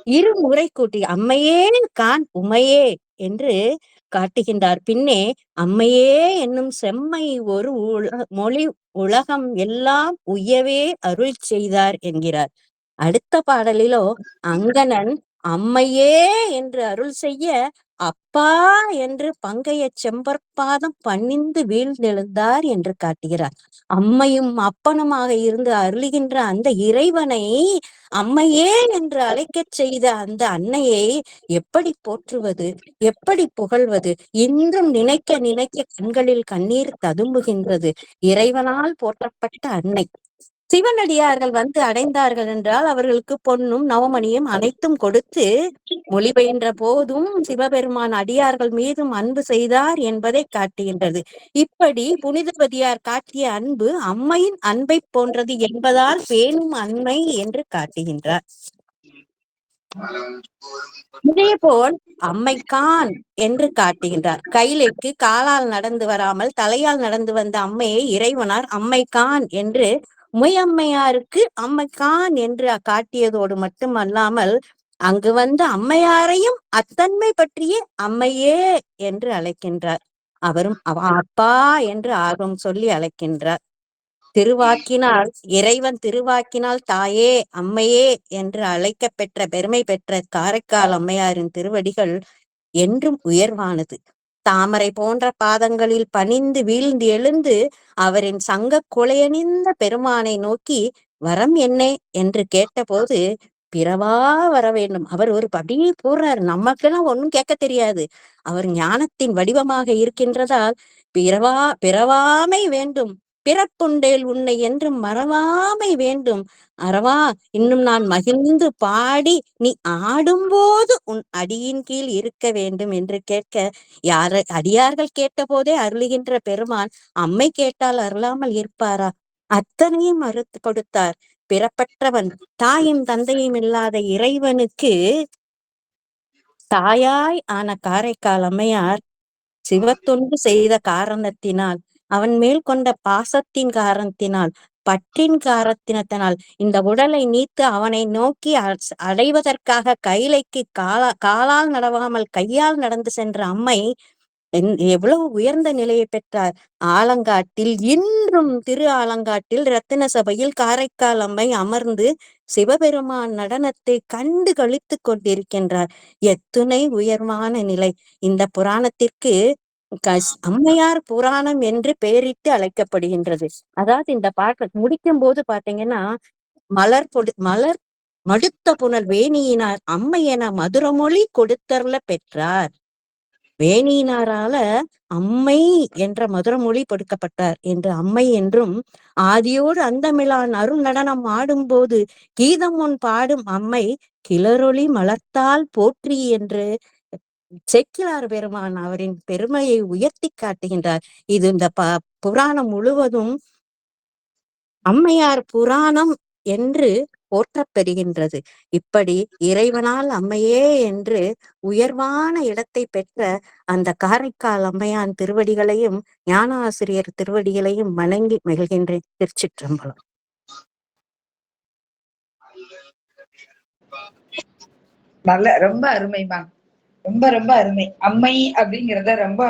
இருமுறை கூட்டி அம்மையே கான் உமையே என்று காட்டுகின்றார். பின்னே அம்மையே என்னும் செம்மை ஒரு மொழி உலகம் எல்லாம் உய்யவே அருள் செய்தார் என்கிறார். அடுத்த பாடலிலோ அங்கணன் அம்மையே என்று அருள் செய்ய அப்பா என்று பங்கைய செம்பற்பாதம் பணிந்து வீழ்ந்தெழுந்தார் என்று காட்டுகிறார். அம்மையும் அப்பனுமாக இருந்து அருளுகின்ற அந்த இறைவனை அம்மையே என்று அழைக்கச் செய்த அந்த அன்னையை எப்படி போற்றுவது, எப்படி புகழ்வது? இன்றும் நினைக்க நினைக்க கண்களில் கண்ணீர் ததும்புகின்றது. இறைவனால் போற்றப்பட்ட அன்னை. சிவனடியார்கள் வந்து அடைந்தார்கள் என்றால் அவர்களுக்கு பொன்னும் நவமணியும் அனைத்தும் கொடுத்து மொழி பயின்ற போதும் சிவபெருமான் அடியார்கள் மீதும் அன்பு செய்தார் என்பதை காட்டுகின்றது. இப்படி புனிதவதியார் காட்டிய அன்பு அம்மையின் அன்பை போன்றது என்பதால் பேணும் அன்மை என்று காட்டுகின்றார். இதேபோல் அம்மைக்கான் என்று காட்டுகின்றார். கைலைக்கு காலால் நடந்து வராமல் தலையால் நடந்து வந்த அம்மையை இறைவனார் அம்மைக்கான் என்று உமையம்மையாருக்கு அம்மைக்கான் என்று காட்டியதோடு மட்டுமல்லாமல் அங்கு வந்த அம்மையாரையும் அத்தன்மை பற்றியே அம்மையே என்று அழைக்கின்றார். அவரும் அப்பா என்று ஆர்வம் சொல்லி அழைக்கின்றார். திருவாக்கினால் இறைவன் திருவாக்கினால் தாயே அம்மையே என்று அழைக்க பெற்ற பெருமை பெற்ற காரைக்கால் அம்மையாரின் திருவடிகள் என்றும் உயர்வானது. தாமரை போன்ற பாதங்களில் பணிந்து வீழ்ந்து எழுந்து அவரின் சங்க குலையணிந்த பெருமானை நோக்கி வரம் என்ன என்று கேட்டபோது பிறவா வர வேண்டும். அவர் ஒரு அப்படியே போடுறாரு. நமக்கெல்லாம் ஒண்ணும் கேட்க தெரியாது. அவர் ஞானத்தின் வடிவமாக இருக்கின்றதால் பிறவாமை வேண்டும், பிறப்புண்டேல் உன்னை என்று மறவாமை வேண்டும். அறவா இன்னும் நான் மகிழ்ந்து பாடி நீ ஆடும்போது உன் அடியின் கீழ் இருக்க வேண்டும் என்று கேட்க அடியார்கள் கேட்ட போதே அருளுகின்ற பெருமான் அம்மை கேட்டால் அருளாமல் இருப்பாரா? அத்தனையும் மறுத்து கொடுத்தார். பிறப்பற்றவன் தாயும் தந்தையும் இல்லாத இறைவனுக்கு தாயாய் ஆன காரைக்கால் அம்மையார் சிவத்தொண்டு செய்த காரணத்தினால், அவன் மேல் கொண்ட பாசத்தின் காரணத்தினால், பற்றின் காரணத்தினால் இந்த உடலை நீத்து அவனை நோக்கி அடைவதற்காக கைலைக்கு காலால் நடவாமல் கையால் நடந்து சென்ற அம்மை எவ்வளவு உயர்ந்த நிலையை பெற்றார். ஆலங்காட்டில் இன்றும் திரு ஆலங்காட்டில் ரத்தின சபையில் காரைக்கால் அம்மை அமர்ந்து சிவபெருமான் நடனத்தை கண்டு களித்து கொண்டிருக்கின்றார். எத்துணை உயர்வான நிலை! இந்த புராணத்திற்கு அம்மையார் புராணம் என்று பெயரிட்டு அழைக்கப்படுகின்றது. அதாவது இந்த பாட்டு முடிக்கும் போது பாத்தீங்கன்னா மலர் மடுத்த புனல் வேணியினார் அம்மை என மதுரமொழி கொடுத்தருள பெற்றார். வேணியினாரால அம்மை என்ற மதுரமொழி கொடுக்கப்பட்டார் என்று அம்மை என்றும், ஆதியோடு அந்தமிழான் அருள் நடனம் ஆடும் போது கீதம் ஒன் பாடும் அம்மை கிளரொளி மலர்த்தால் போற்றி என்று சேக்கிழார் பெருமான் அவரின் பெருமையை உயர்த்தி காட்டுகின்றார். இது இந்த புராணம் முழுவதும் அம்மையார் புராணம் என்று போற்றப்பெறுகின்றது. இப்படி இறைவனால் அம்மையே என்று உயர்வான இடத்தை பெற்ற அந்த காரைக்கால் அம்மையான் திருவடிகளையும் ஞானாசிரியர் திருவடிகளையும் வணங்கி மகிழ்கின்றேன். திருச்சிற்றம்பலம். ரொம்ப அருமைமா, ரொம்ப ரொம்ப அருமை. அம்மை அப்படிங்கிறத ரொம்ப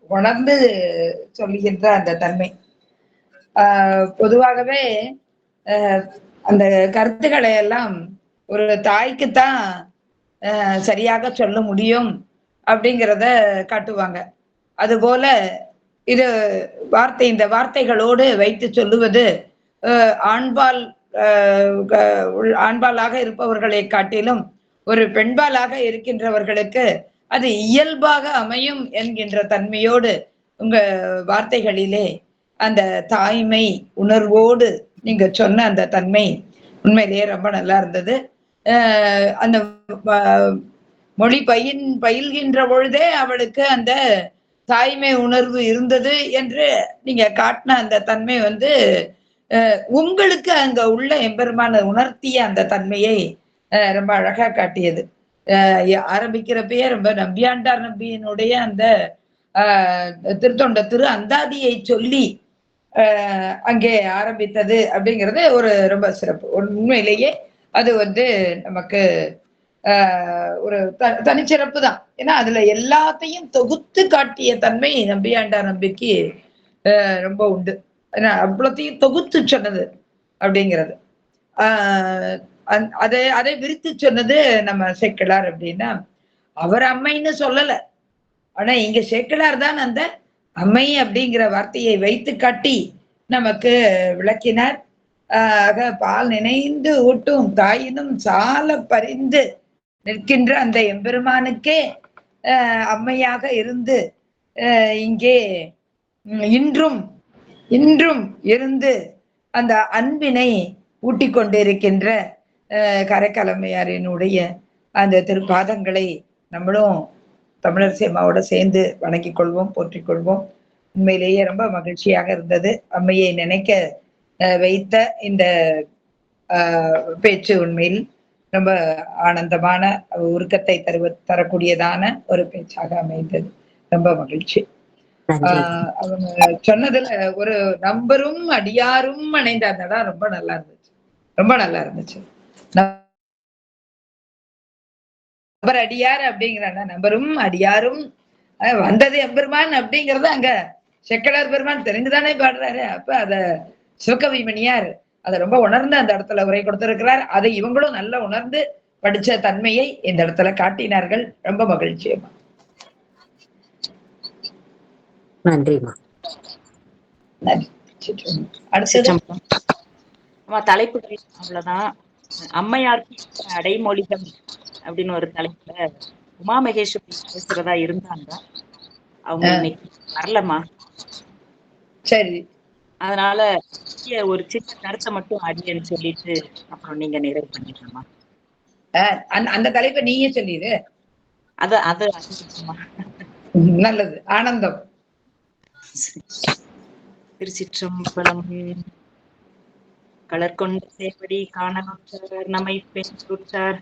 உணர்ந்து சொல்லுகின்ற அந்த தன்மை. பொதுவாகவே அந்த கருத்துக்களை எல்லாம் ஒரு தாய்க்குத்தான் சரியாக சொல்ல முடியும் அப்படிங்கிறத காட்டுவாங்க. அதுபோல இது இந்த வார்த்தைகளோடு வைத்து சொல்லுவது ஆண்பால் ஆண்பாலாக இருப்பவர்களை காட்டிலும் ஒரு பெண்பாலாக இருக்கின்றவர்களுக்கு அது இயல்பாக அமையும் என்கின்ற தன்மையோடு உங்க வார்த்தைகளிலே அந்த தாய்மை உணர்வோடு நீங்க சொன்ன அந்த தன்மை உண்மையிலேயே ரொம்ப நல்லா இருந்தது. அந்த மொழி பயில்கின்ற பொழுதே அவளுக்கு அந்த தாய்மை உணர்வு இருந்தது என்று நீங்க காட்டின அந்த தன்மை உங்களுக்கு அங்க உள்ள எம்பெருமான உணர்த்திய அந்த தன்மையை ரொம்ப அழகா காட்டியது. ஆரம்பிக்கிறப்பயே ரொம்ப நம்பியாண்டார் நம்பியினுடைய அந்த திருத்தொண்ட திரு அந்தாதியை சொல்லி அங்கே ஆரம்பித்தது அப்படிங்கிறது ஒரு ரொம்ப சிறப்பு. உண்மையிலேயே அது நமக்கு ஒரு தனிச்சிறப்பு தான். ஏன்னா அதுல எல்லாத்தையும் தொகுத்து காட்டிய தன்மை நம்பியாண்டார் நம்பிக்கு ரொம்ப உண்டு. ஏன்னா அவ்வளோத்தையும் தொகுத்து சொன்னது அப்படிங்கிறது. அதை விரித்து சொன்னது நம்ம சேக்கிழார். அப்படின்னா அவர் அம்மைன்னு சொல்லல, ஆனா இங்க சேக்கிழார் தான் அந்த அம்மை அப்படிங்கிற வார்த்தையை வைத்து காட்டி நமக்கு விளக்கினார். பால் நினைந்து ஊட்டும் தாயினும் சால பறிந்து நிற்கின்ற அந்த எம்பெருமானுக்கே அம்மையாக இருந்து இங்கே இன்றும் இருந்து அந்த அன்பினை ஊட்டி கொண்டிருக்கின்ற கரைக்கலமையாரினுடைய அந்த திருப்பாதங்களை நம்மளும் தமிழர் சேமாவோட சேர்ந்து வணங்கிக் கொள்வோம், போற்றிக் கொள்வோம். உண்மையிலேயே ரொம்ப மகிழ்ச்சியாக இருந்தது. அம்மையை நினைக்க வைத்த இந்த பேச்சு உண்மையில் ரொம்ப ஆனந்தமான உருக்கத்தை தரக்கூடியதான ஒரு பேச்சாக அமைந்தது. ரொம்ப மகிழ்ச்சி. அவங்க சொன்னதுல ஒரு நம்பரும் அடியாரும் அணைந்தார்னா ரொம்ப நல்லா இருந்துச்சு, ரொம்ப நல்லா இருந்துச்சு. நம்பர் அடியார் அப்படிங்கிறாங்க, நம்பரும் அடியாரும் வந்தது எம்பெருமான் அப்படிங்கறது அங்க செக்கடார் பெருமான் தெரிந்துதானே பாடுறாரு. அப்ப அத சிவகவிமணியார் அதை ரொம்ப உணர்ந்து அந்த இடத்துல உரை கொடுத்திருக்கிறார். அதை இவங்களும் நல்லா உணர்ந்து படிச்ச தன்மையை இந்த இடத்துல காட்டினார்கள். ரொம்ப மகிழ்ச்சியமா. நன்றிமா. அடுத்தது தலைப்பு அவ்வளவுதான். அம்மையாருக்கு அடைமொழிகள் அப்படின்னு ஒரு தலைப்புல உமா மகேஸ்வரி பேசுறதா இருந்தாங்க. அவங்க இன்னைக்கு வரலமா. சரி, அதனால ஒரு சின்ன கருத்தை மட்டும் அடியன்னு சொல்லிட்டு அப்புறம் நீங்க நிறைவு பண்ணிக்கலாமா? அந்த தலைப்பை நீயே சொல்லிடு. அது நல்லது, ஆனந்தம். திருச்சிற்றம்பலம். கலர்கொண்ட சேவடி காணலுற்றார் நம்மை பெற்றுற்றார்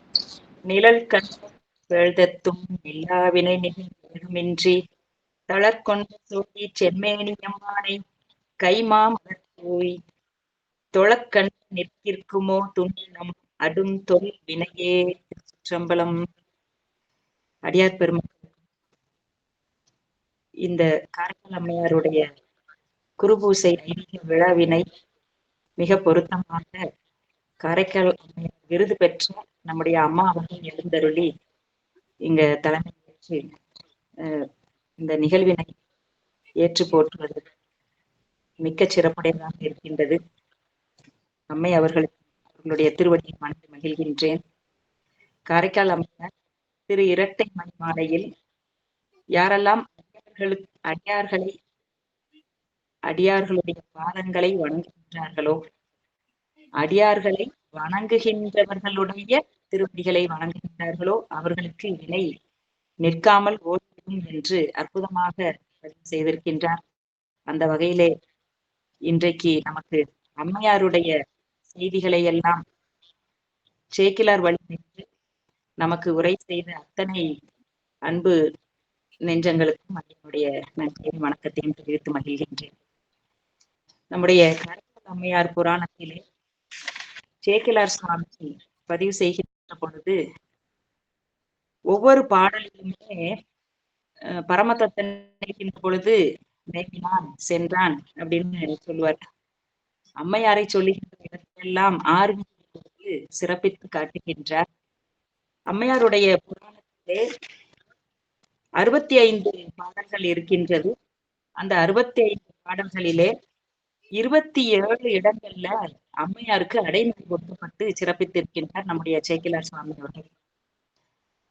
நிழல் கண்தத்தும் எல்லா வினை நிகழ்மின்றி தளர்கொண்ட சோழி செம்மேனியம்மானை கைமா மலர்போய் தொழக்கண் நிற்கிற்குமோ துண்ணினம் அடும் தொல் வினையே. திருச்சிற்றம்பலம். அடியார் பெருமக்கள், இந்த காரைக்கால் அம்மையாருடைய குருபூசை ஐதீக விழாவினை மிக பொருத்தமாக காரைக்கால் அம்மையார் விருது பெற்ற நம்முடைய அம்மா அவர்கள் எழுந்தருளி இங்க தலைமை ஏற்று இந்த நிகழ்வினை ஏற்று போற்றுவது மிக்க சிறப்புடையதாக இருக்கின்றது. அம்மை அவர்களுடைய திருவடியை மனது மகிழ்கின்றேன். காரைக்கால் அம்மையார் திரு இரட்டை மணி மாலையில் யாரெல்லாம் அடியார்களுடைய பாதங்களை வணங்குகின்றார்களோ, அடியார்களை வணங்குகின்றவர்களுடைய திருவடிகளை வணங்குகின்றார்களோ அவர்களுக்கு வினை நிற்காமல் ஓடும் என்று அற்புதமாக பதிவு செய்திருக்கின்றார். அந்த வகையிலே இன்றைக்கு நமக்கு அம்மையாருடைய செய்திகளை எல்லாம் சேக்கிலார் வழி நின்று நமக்கு உரை செய்த அத்தனை அன்பு நெஞ்சங்களுக்கும் அதனுடைய நன்றியும் வணக்கத்தையும் தெரிவித்து மகிழ்கின்றேன். நம்முடைய காரைக்கால் அம்மையார் புராணத்திலே சேக்கிலார் சுவாமி பதிவு செய்கின்ற பொழுது ஒவ்வொரு பாடலிலுமே பரமதத்தன் இருக்கின்ற பொழுது மேவினான் சென்றான் அப்படின்னு சொல்லுவார். அம்மையாரை சொல்லுகின்ற இடத்திலெல்லாம் ஆர்வி சிறப்பித்து காட்டுகின்றார். அம்மையாருடைய புராணத்திலே 65 பாடல்கள் இருக்கின்றது. அந்த 65 பாடல்களிலே 27 இடங்கள்ல அம்மையாருக்கு அடைமொழி கொடுக்கப்பட்டு சிறப்பித்திருக்கின்றார் நம்முடைய சேக்கிழார் சுவாமி அவர்கள்.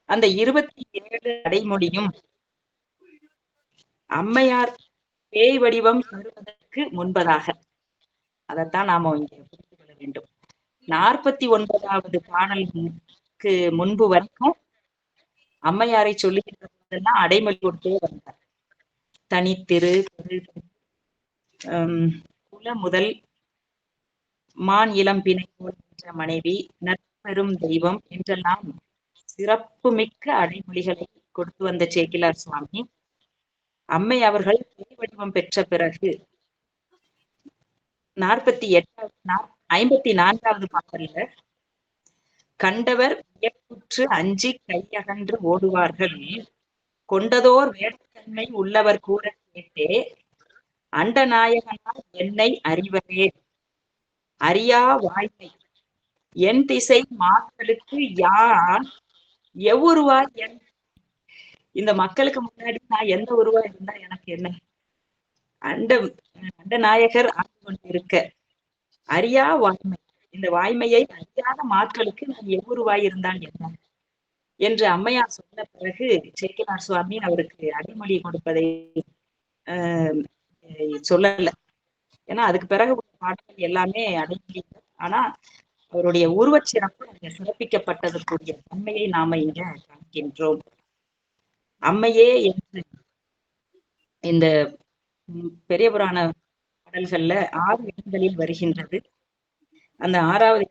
அந்த 27 அடைமொழியும் அம்மையார் பேய் வடிவம் பெறுவதற்கு முன்பதாக, அதைத்தான் நாம இங்க புரிந்து கொள்ள வேண்டும். 49வது பாடலுக்கு முன்பு வரைக்கும் அம்மையாரை சொல்லுகின்ற போதெல்லாம் அடைமொழி கொடுத்தே வந்தார். தனித்திரு குல முதல் மான் இளம் பிணை போல் என்ற மனைவி நற்பெரும் தெய்வம் என்றெல்லாம் சிறப்புமிக்க அடைமொழிகளை கொடுத்து வந்த சேக்கிழார் சுவாமி அம்மை அவர்கள் பேய் வடிவம் பெற்ற பிறகு 54வது பாடல்ல கண்டவர் வியப்புற்று அஞ்சி கையகன்று ஓடுவார்கள் கொண்டதோர் வேடத்தன்மை உள்ளவர் கூற கேட்டே அண்டநாயகனால் என்னை அறிவரே அறியா வாய்மை என் திசை மக்களுக்கு யான் எவ்வுருவாய் என் இந்த மக்களுக்கு முன்னாடி நான் எந்த உருவா இருந்தா எனக்கு என்ன? அண்ட நாயகர் ஆண்டு கொண்டிருக்க அறியா வாய்மை, இந்த வாய்மையை அறியாத மக்களுக்கு நான் எவ்வுருவாய் இருந்தால் என்ன என்று அம்மையார் சொன்ன பிறகு சேக்கிழார் சுவாமி அவருக்கு அடைமொழி கொடுப்பதை சொல்லல. ஏன்னா அதுக்கு பிறகு பாடல்கள் எல்லாமே அடைமொழி. ஆனா அவருடைய உருவச்சிறப்பு அங்க சிறப்பிக்கப்பட்டதற்குரிய தன்மையை நாம இங்க காண்கின்றோம். அம்மையே என்று இந்த பெரிய புராண பாடல்கள்ல 6 இடங்களில் வருகின்றது. அந்த 6வது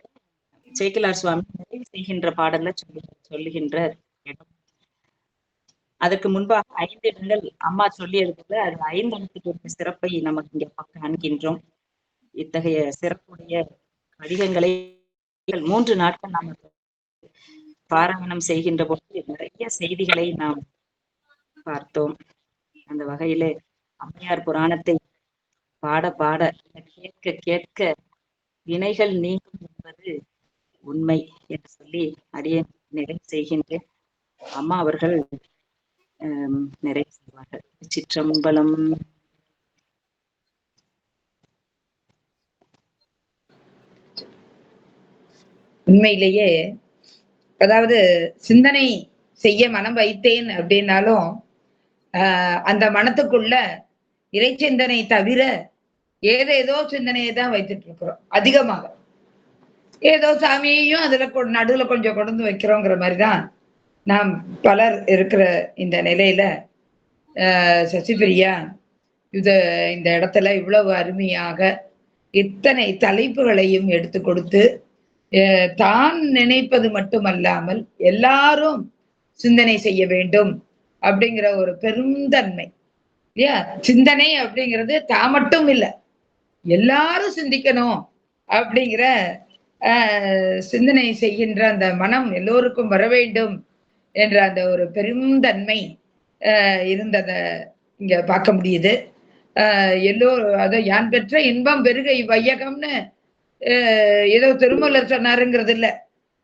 சேக்கிழார் சுவாமி நிறைவு செய்கின்ற பாடல்ல சொல்லுகின்ற இடம். அதற்கு முன்பாக 5 இடங்கள் அம்மா சொல்லி இருக்கிறது. அது 5 இடத்துக்கு சிறப்பை நமக்கு இங்க காண்கின்றோம். இத்தகைய சிறப்புடைய பதிகங்களை 3 நாட்கள் நாம் பாராயணம் செய்கின்ற போது நிறைய செய்திகளை நாம் பார்த்தோம். அந்த வகையிலே அம்மையார் புராணத்தை பாட பாட கேட்க கேட்க வினைகள் நீங்கும் என்பது உண்மை என்று சொல்லி அடியே நிறைவு செய்கின்றேன். அம்மா அவர்கள் நிறைவு செய்வார்கள். சிற்றம்பலம். உண்மையிலேயே அதாவது சிந்தனை செய்ய மனம் வைத்தேன் அப்படின்னாலும் அந்த மனத்துக்குள்ள இறை சிந்தனை தவிர ஏதேதோ சிந்தனையை தான் வைத்துட்டு இருக்கிறோம். அதிகமாக ஏதோ சாமியையும் அதுல நடுவுல கொஞ்சம் கொண்டு வைக்கிறோங்கிற மாதிரிதான் நாம் பலர் இருக்கிற இந்த நிலையில சசிபிரியா இந்த இடத்துல இவ்வளவு அருமையாக இத்தனை தலைப்புகளையும் எடுத்து கொடுத்து தான் நினைப்பது மட்டுமல்லாமல் எல்லாரும் சிந்தனை செய்ய வேண்டும் அப்படிங்கிற ஒரு பெருந்தன்மை இல்லையா? சிந்தனை அப்படிங்கிறது தான் மட்டும் இல்லை, எல்லாரும் சிந்திக்கணும் அப்படிங்கிற சிந்தனை செய்கின்ற அந்த மனம் எல்லோருக்கும் வர வேண்டும் என்ற அந்த ஒரு பெருந்தன்மை இருந்ததை இங்க பார்க்க முடியுது. எல்லோரும் அதை யான் பெற்ற இன்பம் பெருகை வையகம்னு ஏதோ திருமூலர் சொன்னாருங்கிறது இல்லை.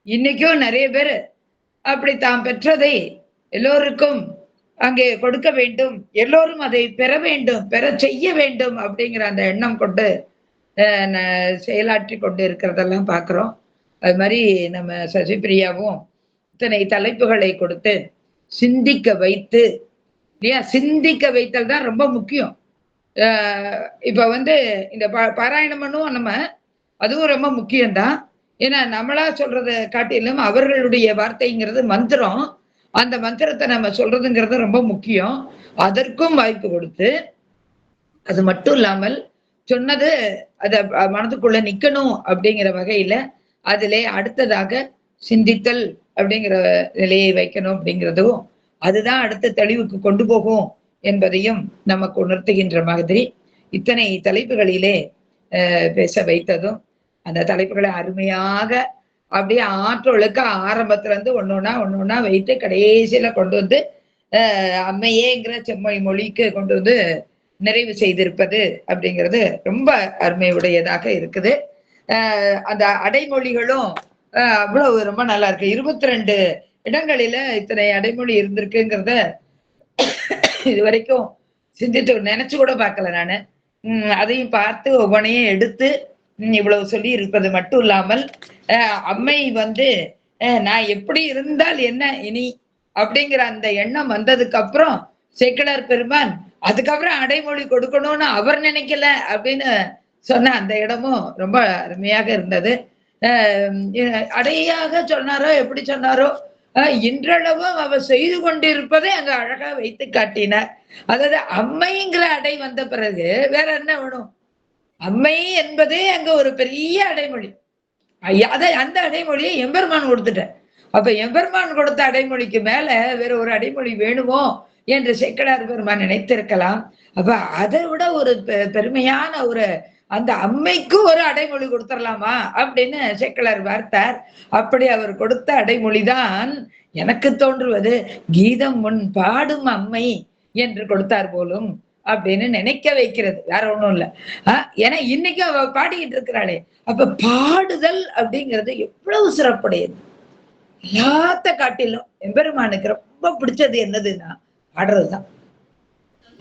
இன்னைக்கும் நிறைய பேர் அப்படி தாம் பெற்றதை எல்லோருக்கும் அங்கே கொடுக்க வேண்டும், எல்லோரும் அதை பெற வேண்டும், பெற செய்ய வேண்டும் அப்படிங்கிற அந்த எண்ணம் கொண்டு செயலாற்றி கொண்டு இருக்கிறதெல்லாம் பார்க்கிறோம். அது மாதிரி நம்ம சசிபிரியாவும் இத்தனை தலைப்புகளை கொடுத்து சிந்திக்க வைத்து இல்லையா? சிந்திக்க வைத்தல் தான் ரொம்ப முக்கியம். இப்ப இந்த பாராயணம் பண்ணுவோம் நம்ம, அதுவும் ரொம்ப முக்கியம்தான். ஏன்னா நம்மளா சொல்றத காட்டிலும் அவர்களுடைய வார்த்தைங்கிறது மந்திரம், அந்த மந்திரத்தை நம்ம சொல்றதுங்கிறது ரொம்ப முக்கியம். அதற்கும் வாய்ப்பு கொடுத்து, அது மட்டும் இல்லாமல் சொன்னது அத மனதுக்குள்ள நிக்கணும் அப்படிங்கிற வகையில அதிலே அடுத்ததாக சிந்தித்தல் அப்படிங்கிற நிலையை வைக்கணும் அப்படிங்கிறதும் அதுதான் அடுத்த தெளிவுக்கு கொண்டு போகும் என்பதையும் நமக்கு உணர்த்துகின்ற மாதிரி இத்தனை தலைப்புகளிலே பேச வைத்ததும், அந்த தலைப்புகளை அருமையாக அப்படியே ஆற்றொழுக்க ஆரம்பத்துல இருந்து ஒன்னொன்னா வைத்து கடைசியில கொண்டு வந்து அம்மையேங்கிற செம்மொழி மொழிக்கு கொண்டு வந்து நிறைவு செய்திருப்பது அப்படிங்கிறது ரொம்ப அருமையுடையதாக இருக்குது. அந்த அடைமொழிகளும் அவ்வளவு ரொம்ப நல்லா இருக்கு. 22 இடங்களில இத்தனை அடைமொழி இருந்திருக்குங்கிறத இது வரைக்கும் சிந்தித்து நினைச்சு கூட பார்க்கல நானு. அதையும் பார்த்து ஒவ்வொன்றையும் எடுத்து இவ்வளவு சொல்லி இருப்பது மட்டும் இல்லாமல் அம்மை வந்து நான் எப்படி இருந்தால் என்ன இனி அப்படிங்கிற அந்த எண்ணம் வந்ததுக்கு அப்புறம் சேக்கிழார் பெருமான் அதுக்கப்புறம் அடைமொழி கொடுக்கணும்னு அவர் நினைக்கல அப்படின்னு சொன்ன அந்த இடமும் ரொம்ப அருமையாக இருந்தது. அடையாக சொன்னாரோ எப்படி சொன்னாரோ இன்றளவும் அவர் செய்து கொண்டிருப்பதை அங்க அழகா வைத்து காட்டினார். அதாவது அம்மைங்கிற அடை வந்த பிறகு வேற என்ன வேணும்? அம்மை என்பதே அங்க ஒரு பெரிய அடைமொழி. அந்த அடைமொழியை எம்பெருமான் கொடுத்துட்டார். அப்ப எம்பெருமான் கொடுத்த அடைமொழிக்கு மேல வேற ஒரு அடைமொழி வேணுமோ என்று சேக்கிழார் பெருமான் நினைத்திருக்கலாம். அப்ப அதை விட ஒரு பெருமையான ஒரு அந்த அம்மைக்கு ஒரு அடைமொழி கொடுத்துடலாமா அப்படின்னு சேக்கிழார் பார்த்தார். அப்படி அவர் கொடுத்த அடைமொழிதான் எனக்கு தோன்றுவது கீதம் முன் பாடும் அம்மை என்று கொடுத்தார் போலும் அப்படின்னு நினைக்க வைக்கிறது. வேற ஒண்ணும் இல்ல. ஏன்னா இன்னைக்கு அவ பாடிக்கிட்டு இருக்கிறாளே, அப்ப பாடுதல் அப்படிங்கிறது எவ்வளவு சிறப்புடையது. எல்லாத்த காட்டிலும் எம்பெருமானுக்கு ரொம்ப பிடிச்சது என்னதுன்னா பாடுறதுதான்.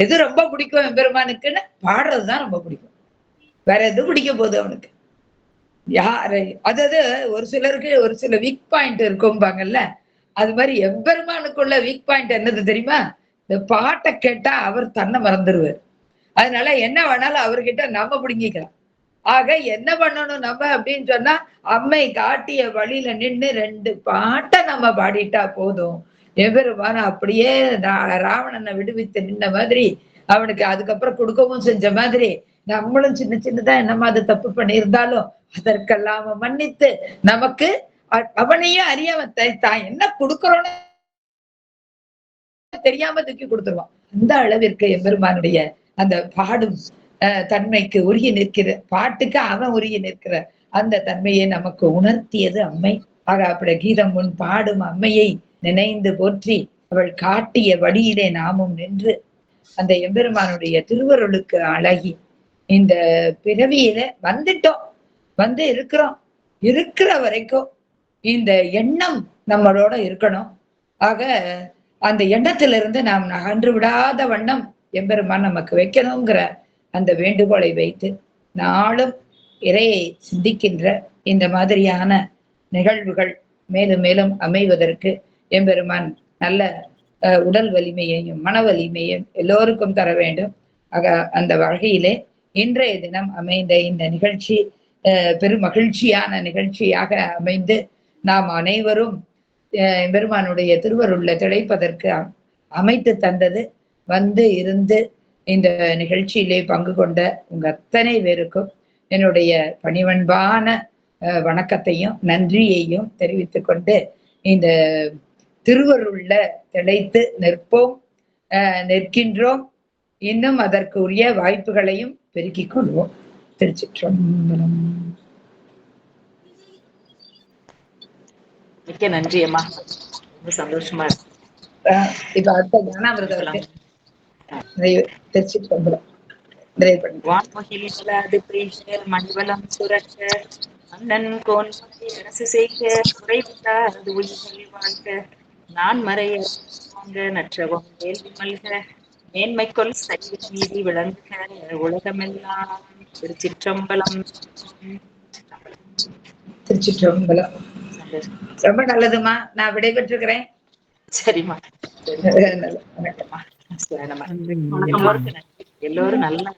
எது ரொம்ப பிடிக்கும் எம்பெருமானுக்குன்னு? பாடுறதுதான் ரொம்ப பிடிக்கும். வேற எது பிடிக்க போகுது அவனுக்கு? யாரு அதாவது ஒரு சிலருக்கு ஒரு சில வீக் பாயிண்ட் இருக்கும்பாங்கல்ல, அது மாதிரி எம்பெருமானுக்குள்ள வீக் பாயிண்ட் என்னது தெரியுமா? இந்த பாட்டை கேட்டா அவர் தன்னை மறந்துடுவார். அதனால என்ன வேணாலும் அவர்கிட்ட நம்ம பிடுங்கிக்கலாம். ஆக என்ன பண்ணணும் நம்ம அப்படின்னு சொன்னா, அம்மை காட்டிய வழியில நின்று 2 பாட்டை நம்ம பாடிட்டா போதும். எம்பெருமான் அப்படியே ராவணனை விடுவித்து நின்ன மாதிரி அவனுக்கு அதுக்கப்புறம் கொடுக்கவும் செஞ்ச மாதிரி நம்மளும் சின்ன சின்னதா என்னமா அது தப்பு பண்ணியிருந்தாலும் அதற்கெல்லாம் மன்னித்து நமக்கு அவனையும் அறியாம தான் என்ன கொடுக்கறோன்னு தெரியாம தூக்கி கொடுத்துருவான். அந்த அளவிற்கு எம்பெருமானுடைய அந்த பாடும் தன்மைக்கு உருகி நிற்கிற, பாட்டுக்கு அவன் உருகி நிற்கிற அந்த தன்மையை நமக்கு உணர்த்தியது அம்மை. ஆக அப்படி கீதம் முன் பாடும் அம்மையை நினைந்து போற்றி அவள் காட்டிய வழியிலே நாமும் நின்று அந்த எம்பெருமானுடைய திருவருளுக்கு அழகி இந்த பிறவியில வந்துட்டோம், வந்து இருக்கிறோம். இருக்கிற வரைக்கும் இந்த எண்ணம் நம்மளோட இருக்கணும். ஆக அந்த எண்ணத்திலிருந்து நாம் நகன்று விடாத வண்ணம் எம்பெருமான் நமக்கு வைக்கணுங்கிற அந்த வேண்டுகோளை வைத்து நாளும் இறையை சிந்திக்கின்ற இந்த மாதிரியான நிகழ்வுகள் மேலும் மேலும் அமைவதற்கு எம்பெருமான் நல்ல உடல் வலிமையையும் மன வலிமையும் எல்லோருக்கும் தர வேண்டும். ஆக அந்த வகையிலே இன்றைய தினம் அமைந்த இந்த நிகழ்ச்சி பெருமகிழ்ச்சியான நிகழ்ச்சியாக அமைந்து நாம் அனைவரும் பெருமானுடைய திருவருள்ல திளைப்பதற்கு அமைத்து தந்தது. வந்து இருந்து இந்த நிகழ்ச்சியிலே பங்கு கொண்ட உங்க அத்தனை பேருக்கும் என்னுடைய பணிவன்பான வணக்கத்தையும் நன்றியையும் தெரிவித்துக் கொண்டு இந்த திருவருள்ல திளைத்து நிற்போம், நிற்கின்றோம். இன்னும் அதற்கு உரிய வாய்ப்புகளையும் பெருக்கிக் கொள்வோம். திருச்சிற்றம்பலம். மிக்க நன்றி அம்மா, ரொம்ப சந்தோஷமா இருக்கு. இப்ப அடுத்த ஞானாமிர்தம் திருச்சிற்றம்பலம் நிறைவு பண்ணி வான்மொழியில்லாது பேச மணிவலம் சுரக்க மன்னன் கோன் அரசு செய்க குறைவில்லாது உயிர்கள் வாழ்க நான் மறைய நற்றவம் வேள்வி மல்க மேன்மைக்கொள் சைவ நீதி விளங்குக உலகமெல்லாம். திருச்சிற்றம்பலம். திருச்சிற்றம்பலம். ரொம்ப நல்லதுமா, நான் விடைபெற்றுக்கிறேன். சரிம்மா, வணக்கம்மா. எல்லோருக்கும் நன்றி. எல்லோரும் நல்லா